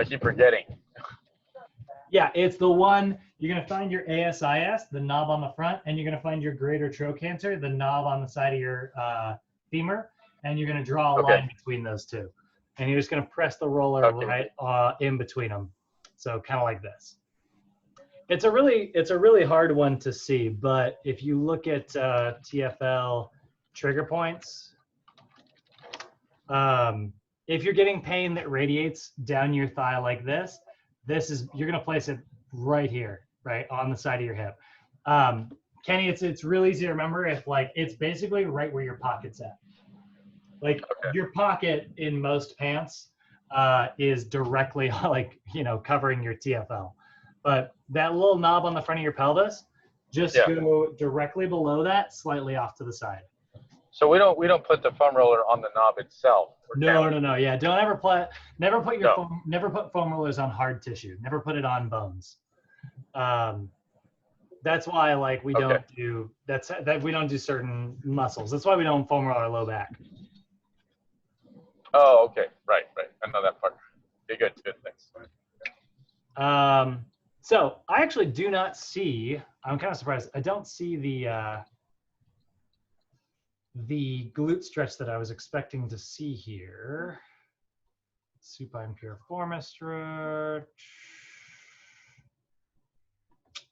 B: keep forgetting.
A: Yeah, it's the one, you're going to find your ASIS, the knob on the front, and you're going to find your greater trochanter, the knob on the side of your femur, and you're going to draw a line between those two. And you're just going to press the roller right in between them. So kind of like this. It's a really hard one to see, but if you look at TFL trigger points, if you're getting pain that radiates down your thigh like this, you're gonna place it right here, right on the side of your hip. Kenny, it's really easy to remember if like it's basically right where your pocket's at. Like your pocket in most pants is directly like, covering your TFL. But that little knob on the front of your pelvis, just go directly below that, slightly off to the side.
B: So we don't put the foam roller on the knob itself.
A: No. Yeah, don't ever put foam rollers on hard tissue. Never put it on bones. That's why like we don't do we don't do certain muscles. That's why we don't foam roll our low back.
B: Oh, okay, right. I know that part. Okay, good, thanks.
A: So I actually do not see. I'm kind of surprised. I don't see the glute stretch that I was expecting to see here. Supine piriformis stretch.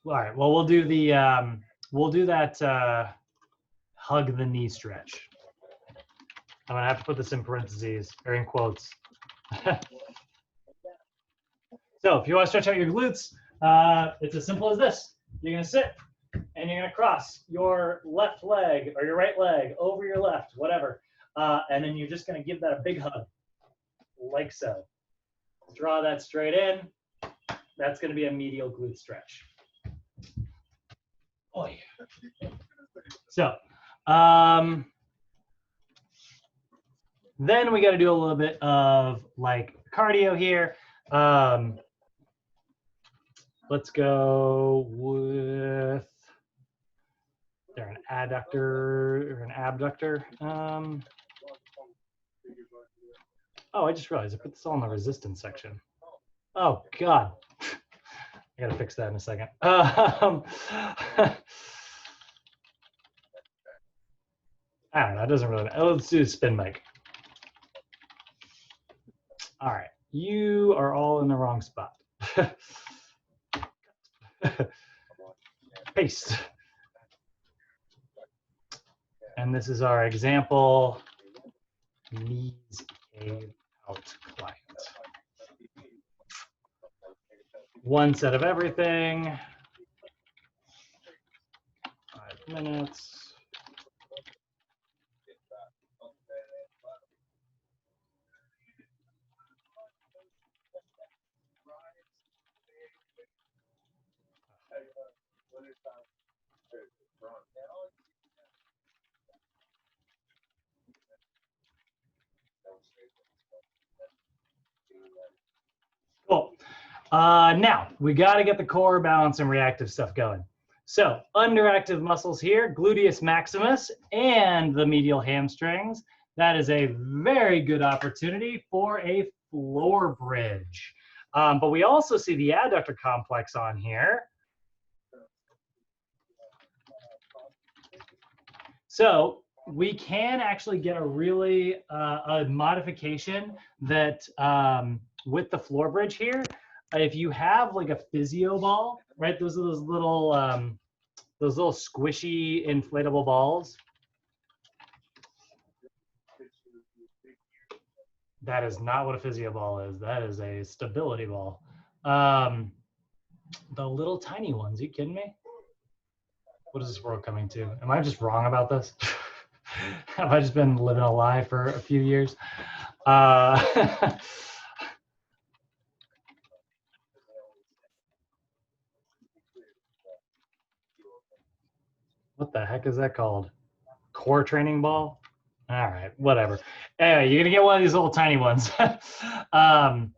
A: All right. Well, we'll do that hug the knee stretch. I'm gonna have to put this in parentheses or in quotes. So if you want to stretch out your glutes, it's as simple as this. You're gonna sit and you're gonna cross your left leg or your right leg over your left, whatever. And then you're just gonna give that a big hug, like so. Draw that straight in. That's gonna be a medial glute stretch. Oh yeah. So, then we got to do a little bit of like cardio here. Let's go with an adductor or an abductor. Oh, I just realized I put this all in the resistance section. Oh God, I gotta fix that in a second. I don't know. It doesn't really matter. Let's do spin bike. All right, you are all in the wrong spot. Paste. And this is our example, knees cave out client. One set of everything, 5 minutes. Cool. Now we got to get the core balance and reactive stuff going. So underactive muscles here, gluteus maximus and the medial hamstrings. That is a very good opportunity for a floor bridge. But we also see the adductor complex on here. So we can actually get a really a modification that with the floor bridge here. If you have like a physio ball, right? Those are those little squishy inflatable balls. That is not what a physio ball is. That is a stability ball. The little tiny ones. Are you kidding me? What is this world coming to? Am I just wrong about this? Have I just been living a lie for a few years? What the heck is that called? Core training ball? All right, whatever. Anyway, you're gonna get one of these little tiny ones. 90%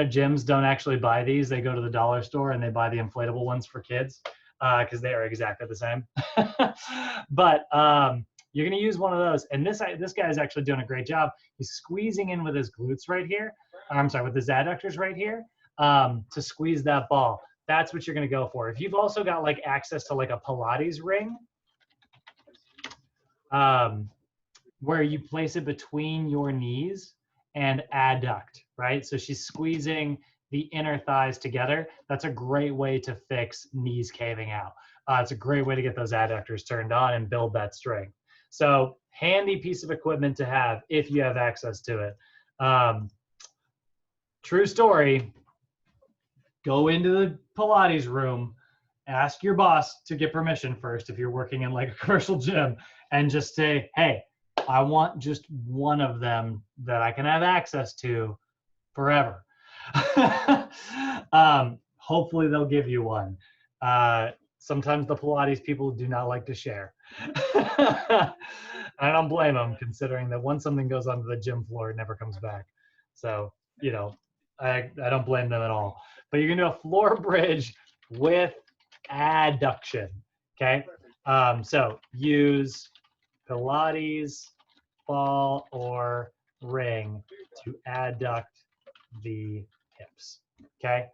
A: of gyms don't actually buy these. They go to the dollar store and they buy the inflatable ones for kids because they are exactly the same. But you're gonna use one of those. And this guy is actually doing a great job. He's squeezing in with his glutes right here. I'm sorry, with his adductors right here to squeeze that ball. That's what you're gonna go for. If you've also got like access to like a Pilates ring, where you place it between your knees and adduct, right? So she's squeezing the inner thighs together. That's a great way to fix knees caving out. It's a great way to get those adductors turned on and build that strength. So handy piece of equipment to have if you have access to it. True story, go into the Pilates room, ask your boss to get permission first if you're working in like a commercial gym, and just say, hey, I want just one of them that I can have access to forever. Hopefully they'll give you one. Sometimes the Pilates people do not like to share. I don't blame them, considering that once something goes onto the gym floor, it never comes back. So, you know, I don't blame them at all. But you're gonna do a floor bridge with adduction, okay? So use Pilates ball or ring to adduct the hips, okay?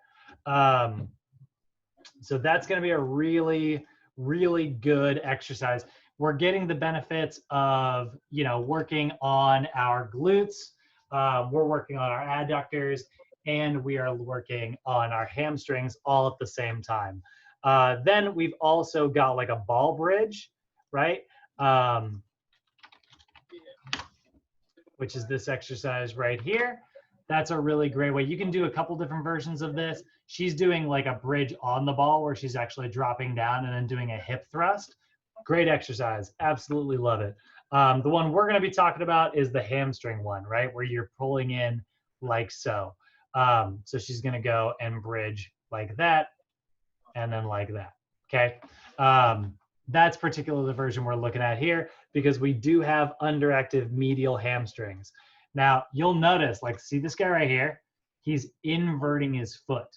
A: So that's going to be a really, really good exercise. We're getting the benefits of, you know, working on our glutes. We're working on our adductors, and we are working on our hamstrings all at the same time. Then we've also got like a ball bridge, right? Which is this exercise right here. That's a really great way. You can do a couple different versions of this. She's doing like a bridge on the ball where she's actually dropping down and then doing a hip thrust. Great exercise. Absolutely love it. The one we're going to be talking about is the hamstring one, right? Where you're pulling in like so. So she's going to go and bridge like that and then like that. Okay. That's particularly the version we're looking at here because we do have underactive medial hamstrings. Now, you'll notice, like, see this guy right here? He's inverting his foot,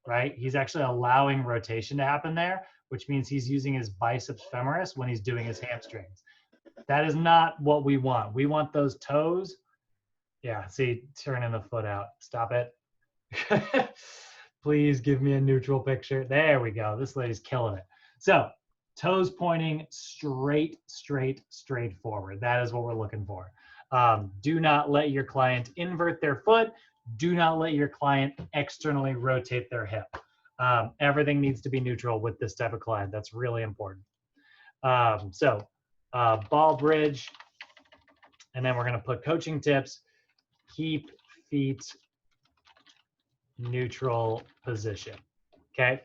A: right? He's actually allowing rotation to happen there, which means he's using his biceps femoris when he's doing his hamstrings. That is not what we want. We want those toes. Yeah, see, turning the foot out. Stop it. Please give me a neutral picture. There we go. This lady's killing it. So, toes pointing straight forward. That is what we're looking for. Do not let your client invert their foot. Do not let your client externally rotate their hip. Everything needs to be neutral with this type of client. That's really important. Ball bridge, and then we're going to put coaching tips. Keep feet neutral position. Okay.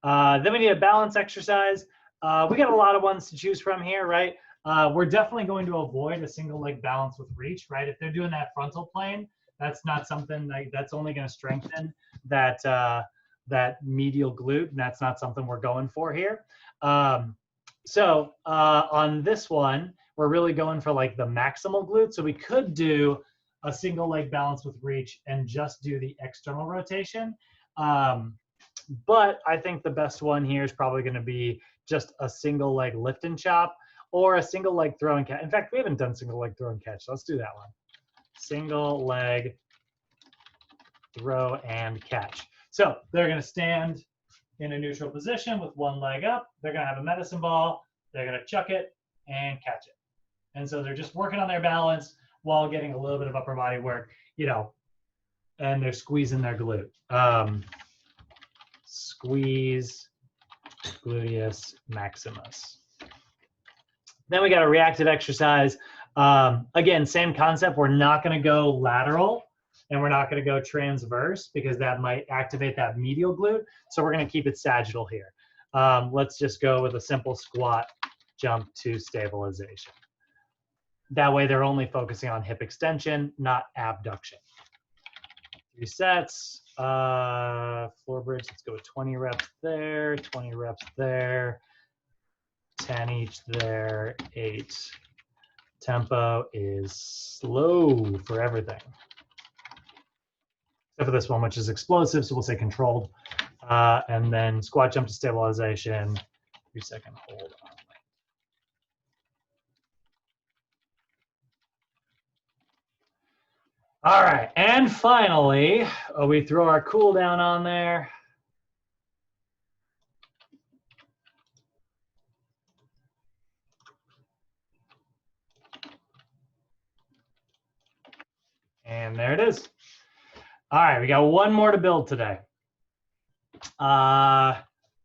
A: Then we need a balance exercise. We got a lot of ones to choose from here, right? We're definitely going to avoid a single leg balance with reach, right? If they're doing that frontal plane, that's not something like, that's only going to strengthen that that medial glute, and that's not something we're going for here. On this one, we're really going for like the maximal glute. So we could do a single leg balance with reach and just do the external rotation. But I think the best one here is probably going to be just a single leg lift and chop or a single leg throw and catch. In fact, we haven't done single leg throw and catch. So let's do that one. Single leg throw and catch. So they're going to stand in a neutral position with one leg up. They're going to have a medicine ball. They're going to chuck it and catch it. And so they're just working on their balance while getting a little bit of upper body work, you know, and they're squeezing their glute. Squeeze gluteus maximus. Then we got a reactive exercise. Again, same concept. We're not going to go lateral and we're not going to go transverse because that might activate that medial glute. So we're going to keep it sagittal here. Let's just go with a simple squat, jump to stabilization. That way they're only focusing on hip extension, not abduction. 3 sets, floor bridge, let's go with 20 reps there, 20 reps there, 10 each there, 8. Tempo is slow for everything. Except for this one, which is explosive, so we'll say controlled. And then squat jump to stabilization, 3-second hold on. All right, and finally, we throw our cool down on there. And there it is. All right, we got one more to build today,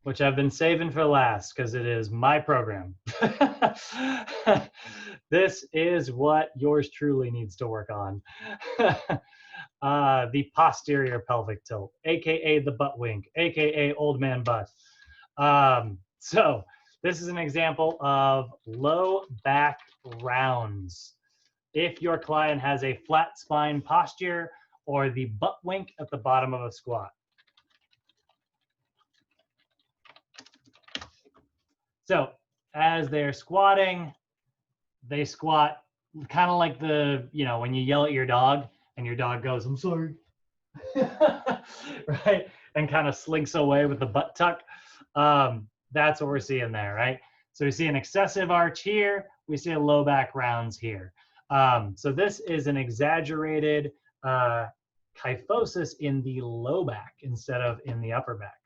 A: which I've been saving for last because it is my program. This is what yours truly needs to work on. The posterior pelvic tilt, AKA the butt wink, AKA old man butt. So this is an example of low back rounds. If your client has a flat spine posture or the butt wink at the bottom of a squat. So as they're squatting, they squat kind of like the, you know, when you yell at your dog and your dog goes, I'm sorry, right? And kind of slinks away with the butt tuck. That's what we're seeing there, right? So we see an excessive arch here. We see a low back rounds here. So this is an exaggerated kyphosis in the low back instead of in the upper back.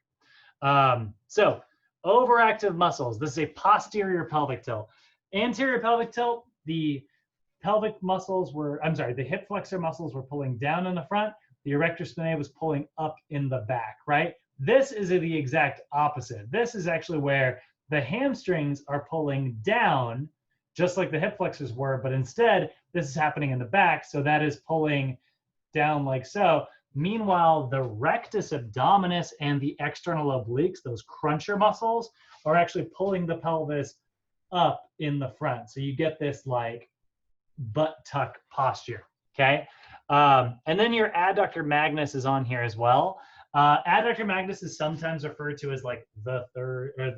A: So overactive muscles. This is a posterior pelvic tilt. Anterior pelvic tilt, the pelvic muscles were, I'm sorry, the hip flexor muscles were pulling down in the front. The erector spinae was pulling up in the back, right? This is the exact opposite. This is actually where the hamstrings are pulling down, just like the hip flexors were, but instead, this is happening in the back, so that is pulling down like so. Meanwhile, the rectus abdominis and the external obliques, those cruncher muscles, are actually pulling the pelvis up in the front. So you get this like butt tuck posture, okay? And then your adductor magnus is on here as well. Adductor magnus is sometimes referred to as like the third or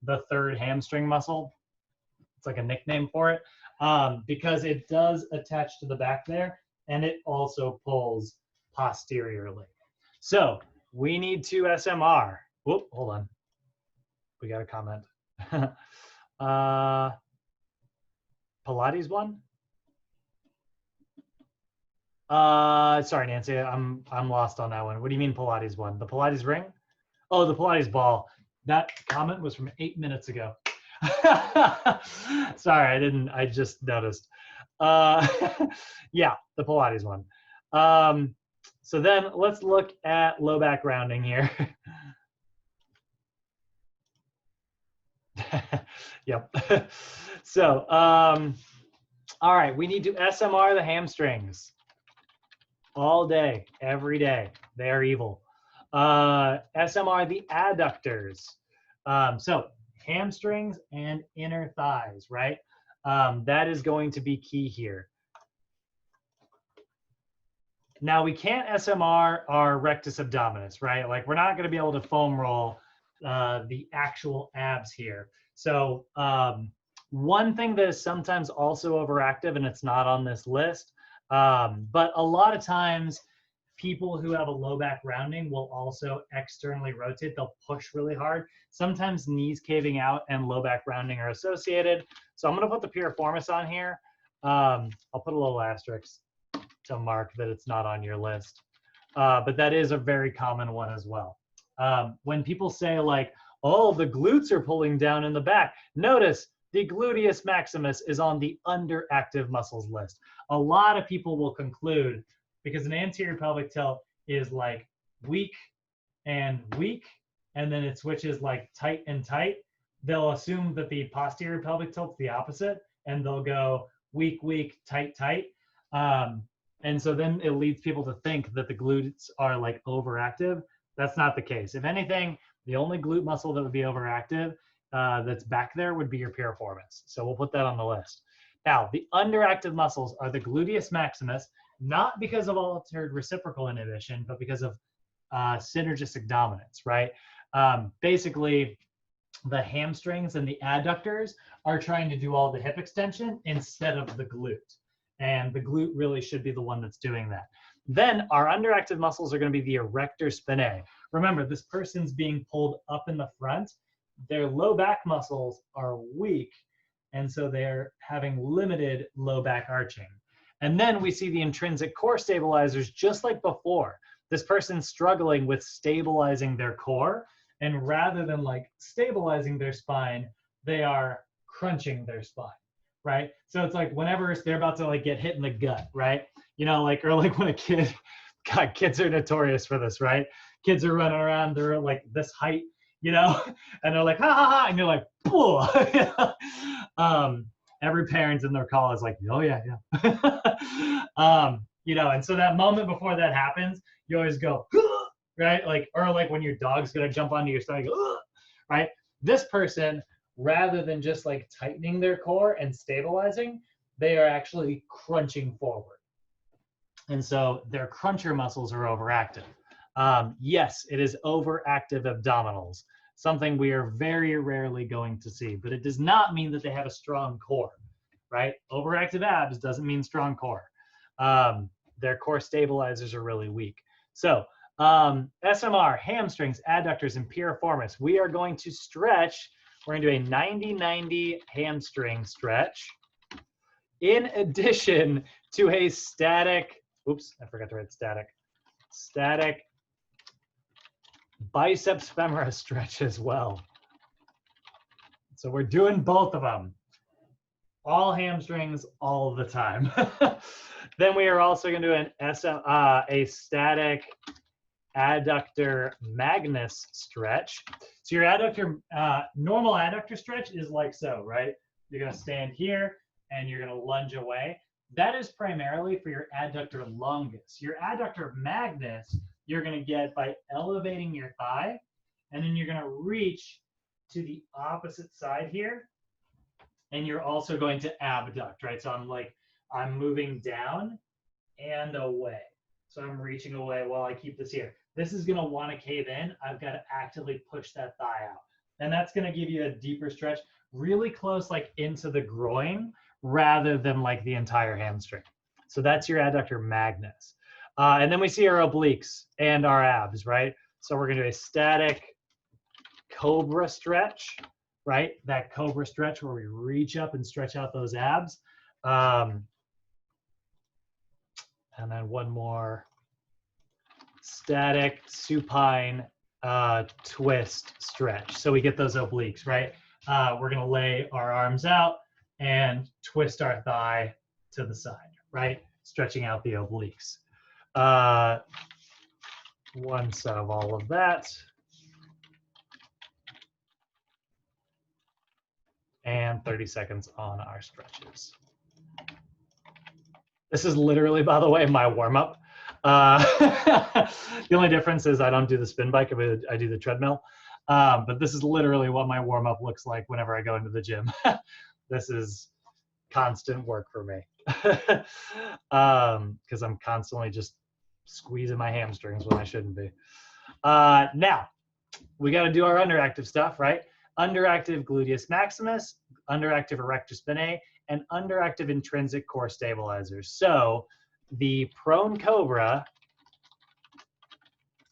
A: the third hamstring muscle. It's like a nickname for it because it does attach to the back there and it also pulls posteriorly. So we need to SMR. Whoop, hold on. We got a comment. Pilates one? Sorry, Nancy, I'm lost on that one. What do you mean Pilates one? The Pilates ring? Oh, the Pilates ball. That comment was from 8 minutes ago. Sorry, I just noticed. Yeah, the Pilates one. So then let's look at low back rounding here. Yep. So, all right, we need to SMR the hamstrings all day, every day. They are evil. SMR the adductors. So hamstrings and inner thighs, right? That is going to be key here. Now we can't SMR our rectus abdominis, right? Like we're not going to be able to foam roll the actual abs here. So one thing that is sometimes also overactive, and it's not on this list, but a lot of times people who have a low back rounding will also externally rotate. They'll push really hard. Sometimes knees caving out and low back rounding are associated. So I'm going to put the piriformis on here. I'll put a little asterisk to mark that it's not on your list. But that is a very common one as well. When people say like, oh, the glutes are pulling down in the back, notice the gluteus maximus is on the underactive muscles list. A lot of people will conclude, because an anterior pelvic tilt is like weak, and then it switches like tight and tight, they'll assume that the posterior pelvic tilt's the opposite, and they'll go weak, weak, tight, tight. And so then it leads people to think that the glutes are like overactive. That's not the case. If anything, the only glute muscle that would be overactive that's back there would be your piriformis. So we'll put that on the list. Now, the underactive muscles are the gluteus maximus, not because of altered reciprocal inhibition, but because of synergistic dominance, right? Basically, the hamstrings and the adductors are trying to do all the hip extension instead of the glute. And the glute really should be the one that's doing that. Then our underactive muscles are going to be the erector spinae. Remember, this person's being pulled up in the front. Their low back muscles are weak, and so they're having limited low back arching. And then we see the intrinsic core stabilizers just like before. This person's struggling with stabilizing their core, and rather than like stabilizing their spine, they are crunching their spine. Right? So it's like whenever they're about to like get hit in the gut, right? You know, like, or like when a kid, God, kids are notorious for this, right? Kids are running around, they're like this height, you know, and they're like, ha ha ha, and you're like, and every parent in their call is like, oh yeah, yeah. You know, and so that moment before that happens, you always go, right? Like, or like when your dog's gonna jump onto your stomach, right? This person, rather than just like tightening their core and stabilizing, they are actually crunching forward. And so their cruncher muscles are overactive. Yes, it is overactive abdominals, something we are very rarely going to see, but it does not mean that they have a strong core, right? Overactive abs doesn't mean strong core. Their core stabilizers are really weak. So SMR, hamstrings, adductors, and piriformis. We are going to stretch. We're going to do a 90-90 hamstring stretch in addition to a static, oops, I forgot to write static biceps femoris stretch as well. So we're doing both of them. All hamstrings all the time. Then we are also going to do a static adductor magnus stretch. So your adductor, normal adductor stretch is like so, right? You're going to stand here and you're going to lunge away. That is primarily for your adductor longus. Your adductor magnus, you're going to get by elevating your thigh, and then you're going to reach to the opposite side here, and you're also going to abduct, right? So I'm moving down and away. So I'm reaching away while I keep this here. This is going to want to cave in. I've got to actively push that thigh out. And that's going to give you a deeper stretch, really close like into the groin rather than like the entire hamstring. So that's your adductor magnus. And then we see our obliques and our abs, right? So we're going to do a static cobra stretch, right? That cobra stretch where we reach up and stretch out those abs. And then one more static supine twist stretch. So we get those obliques, right? We're going to lay our arms out and twist our thigh to the side, right? Stretching out the obliques. One set of all of that. And 30 seconds on our stretches. This is literally, by the way, my warm-up. The only difference is I don't do the spin bike, I do the treadmill. But this is literally what my warm-up looks like whenever I go into the gym. This is constant work for me. Because I'm constantly just squeezing my hamstrings when I shouldn't be. Now, we got to do our underactive stuff, right? Underactive gluteus maximus, underactive erector spinae, and underactive intrinsic core stabilizers. So the prone cobra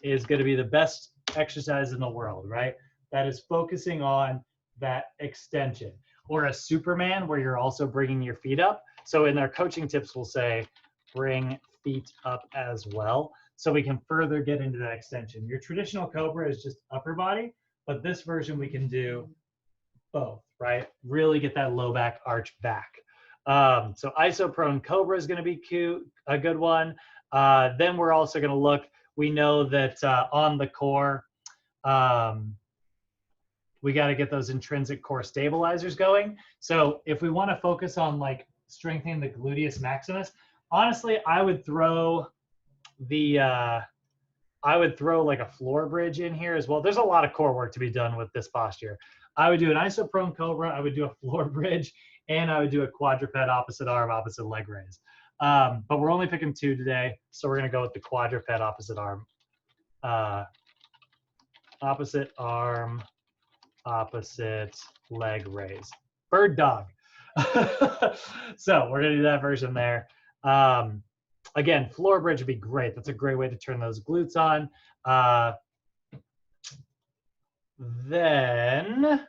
A: is going to be the best exercise in the world, right? That is focusing on that extension. Or a Superman where you're also bringing your feet up. So in our coaching tips, we'll say bring feet up as well. So we can further get into that extension. Your traditional cobra is just upper body, but this version we can do both, right? Really get that low back arch back. So isoprone cobra is going to be a good one. Then we're also going to look, we know that on the core, we got to get those intrinsic core stabilizers going. So if we want to focus on like strengthening the gluteus maximus, honestly, I would throw like a floor bridge in here as well. There's a lot of core work to be done with this posture. I would do an isoprone cobra, I would do a floor bridge, and I would do a quadruped opposite arm, opposite leg raise. But we're only picking two today, so we're gonna go with the quadruped opposite arm. Opposite arm, opposite leg raise. Bird dog. So we're gonna do that version there. Again, floor bridge would be great. That's a great way to turn those glutes on. Then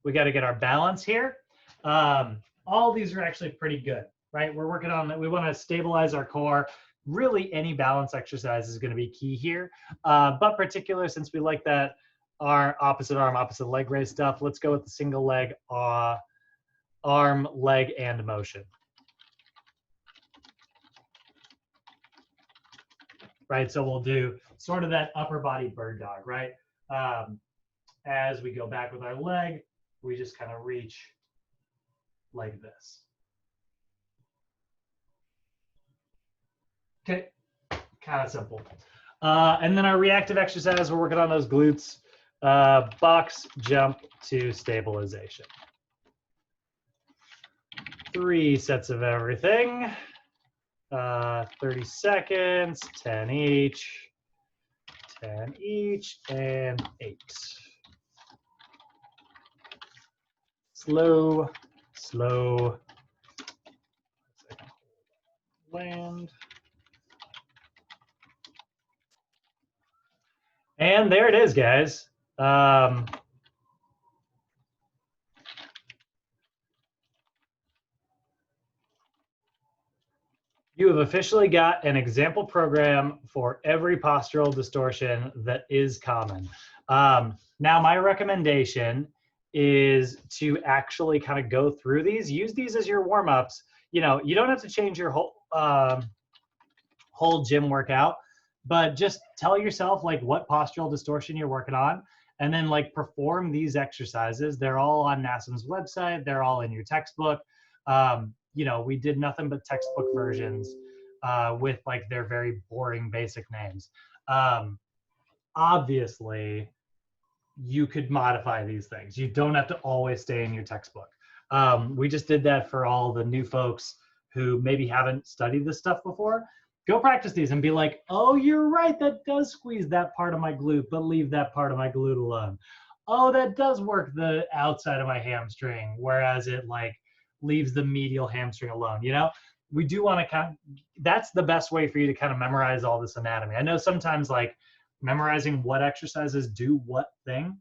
A: we got to get our balance here. All these are actually pretty good, right? We're working on that. We want to stabilize our core. Really, any balance exercise is going to be key here. But particular, since we like that our opposite arm, opposite leg raise stuff, let's go with the single leg, arm, leg, and motion. Right, so we'll do sort of that upper body bird dog, right? As we go back with our leg, we just kind of reach like this. Okay, kind of simple. And then our reactive exercise, we're working on those glutes. Box jump to stabilization. 3 sets of everything. 30 seconds, 10 each, 10 each, and 8. Slow, slow. Land. And there it is, guys. You have officially got an example program for every postural distortion that is common. Now, my recommendation is to actually kind of go through these. Use these as your warm-ups. You know, you don't have to change your whole gym workout, but just tell yourself like what postural distortion you're working on, and then like perform these exercises. They're all on NASM's website. They're all in your textbook. You know, we did nothing but textbook versions with like their very boring basic names. Obviously, you could modify these things. You don't have to always stay in your textbook. We just did that for all the new folks who maybe haven't studied this stuff before. Go practice these and be like, oh, you're right, that does squeeze that part of my glute, but leave that part of my glute alone. Oh, that does work the outside of my hamstring, whereas it like leaves the medial hamstring alone. You know, we do want to kind of, that's the best way for you to kind of memorize all this anatomy. I know sometimes like memorizing what exercises do what thing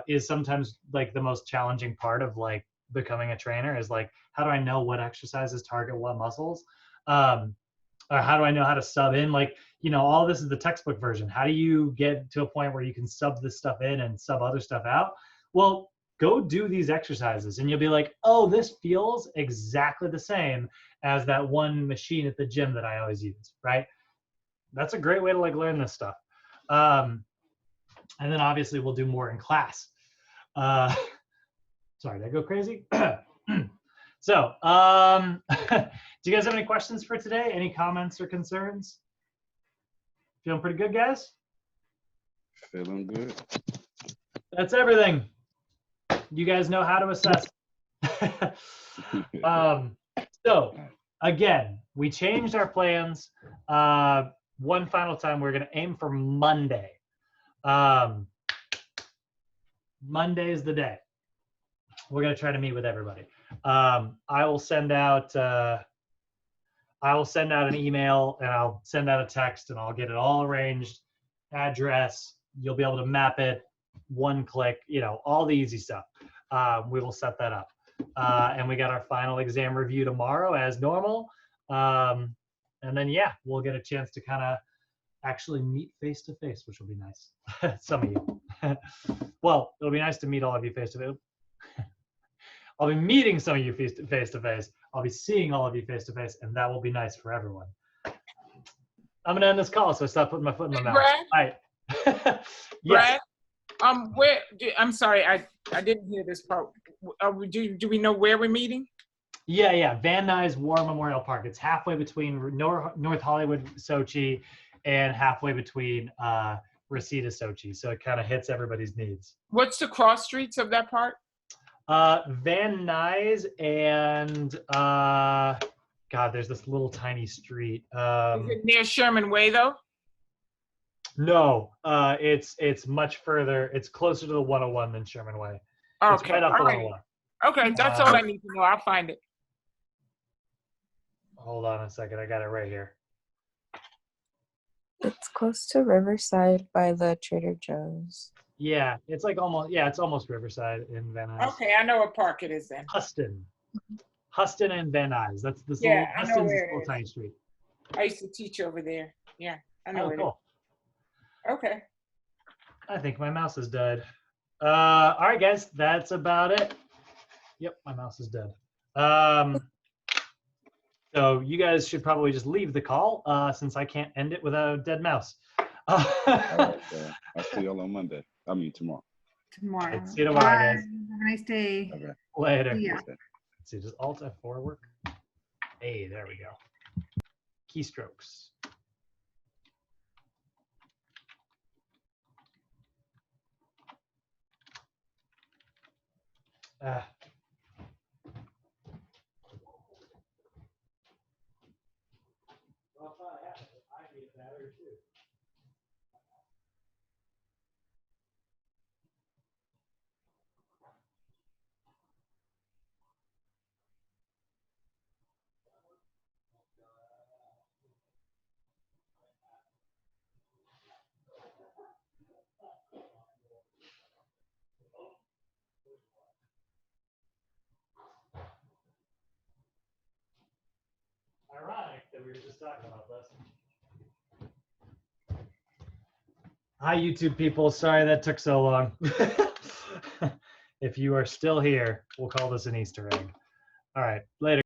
A: is sometimes like the most challenging part of like becoming a trainer, is like, how do I know what exercises target what muscles? Or how do I know how to sub in? Like, you know, all this is the textbook version. How do you get to a point where you can sub this stuff in and sub other stuff out? Well, go do these exercises and you'll be like, oh, this feels exactly the same as that one machine at the gym that I always use, right? That's a great way to like learn this stuff. And then obviously we'll do more in class. Sorry, did I go crazy? So, do you guys have any questions for today? Any comments or concerns? Feeling pretty good, guys?
C: Feeling good.
A: That's everything. You guys know how to assess. So, again, we changed our plans. One final time, we're going to aim for Monday. Monday is the day. We're going to try to meet with everybody. I will send out an email and I'll send out a text and I'll get it all arranged, address, you'll be able to map it, one click, you know, all the easy stuff. We will set that up. And we got our final exam review tomorrow as normal. And then, yeah, we'll get a chance to kind of actually meet face to face, which will be nice. Some of you. Well, it'll be nice to meet all of you face to face. I'll be meeting some of you face to face. I'll be seeing all of you face to face, and that will be nice for everyone. I'm gonna end this call, so I stop putting my foot in my mouth.
D: Brad?
A: All right. Yes.
D: Brad, I'm sorry, I didn't hear this part. Do we know where we're meeting?
A: Yeah. Van Nuys War Memorial Park. It's halfway between North Hollywood, Sochi, and halfway between Reseda, Sochi. So it kind of hits everybody's needs.
D: What's the cross streets of that part?
A: Van Nuys and God, there's this little tiny street.
D: Is it near Sherman Way though?
A: No, it's much further. It's closer to the 101 than Sherman Way.
D: Okay,
A: It's right off the 101.
D: Okay, that's all I need to know. I'll find it.
A: Hold on a second. I got it right here.
E: It's close to Riverside by the Trader Joe's.
A: Yeah, it's like almost. Yeah, it's almost Riverside in Van Nuys.
D: Okay, I know what park it is then.
A: Huston and Van Nuys. That's this
D: Yeah,
A: little.
D: I know
A: Huston's
D: where
A: this
D: it
A: little
D: is.
A: tiny street.
D: I used to teach over there. Yeah, I know
A: Oh,
D: it is.
A: cool.
D: Okay.
A: I think my mouse is dead. All right, guys, that's about it. Yep, my mouse is dead. So you guys should probably just leave the call since I can't end it without a dead mouse.
C: All right, I'll see y'all on Monday. I mean tomorrow.
F: Tomorrow.
A: See you tomorrow, guys.
F: Have a nice day.
C: Okay.
A: Later.
F: See ya.
C: Okay.
A: Let's see, does Alt F4 work? Hey, there we go. Keystrokes. Ah. Well, I need a battery too. Ironic that we were just talking about this. Hi, YouTube people. Sorry that took so long. If you are still here, we'll call this an Easter egg. All right, later.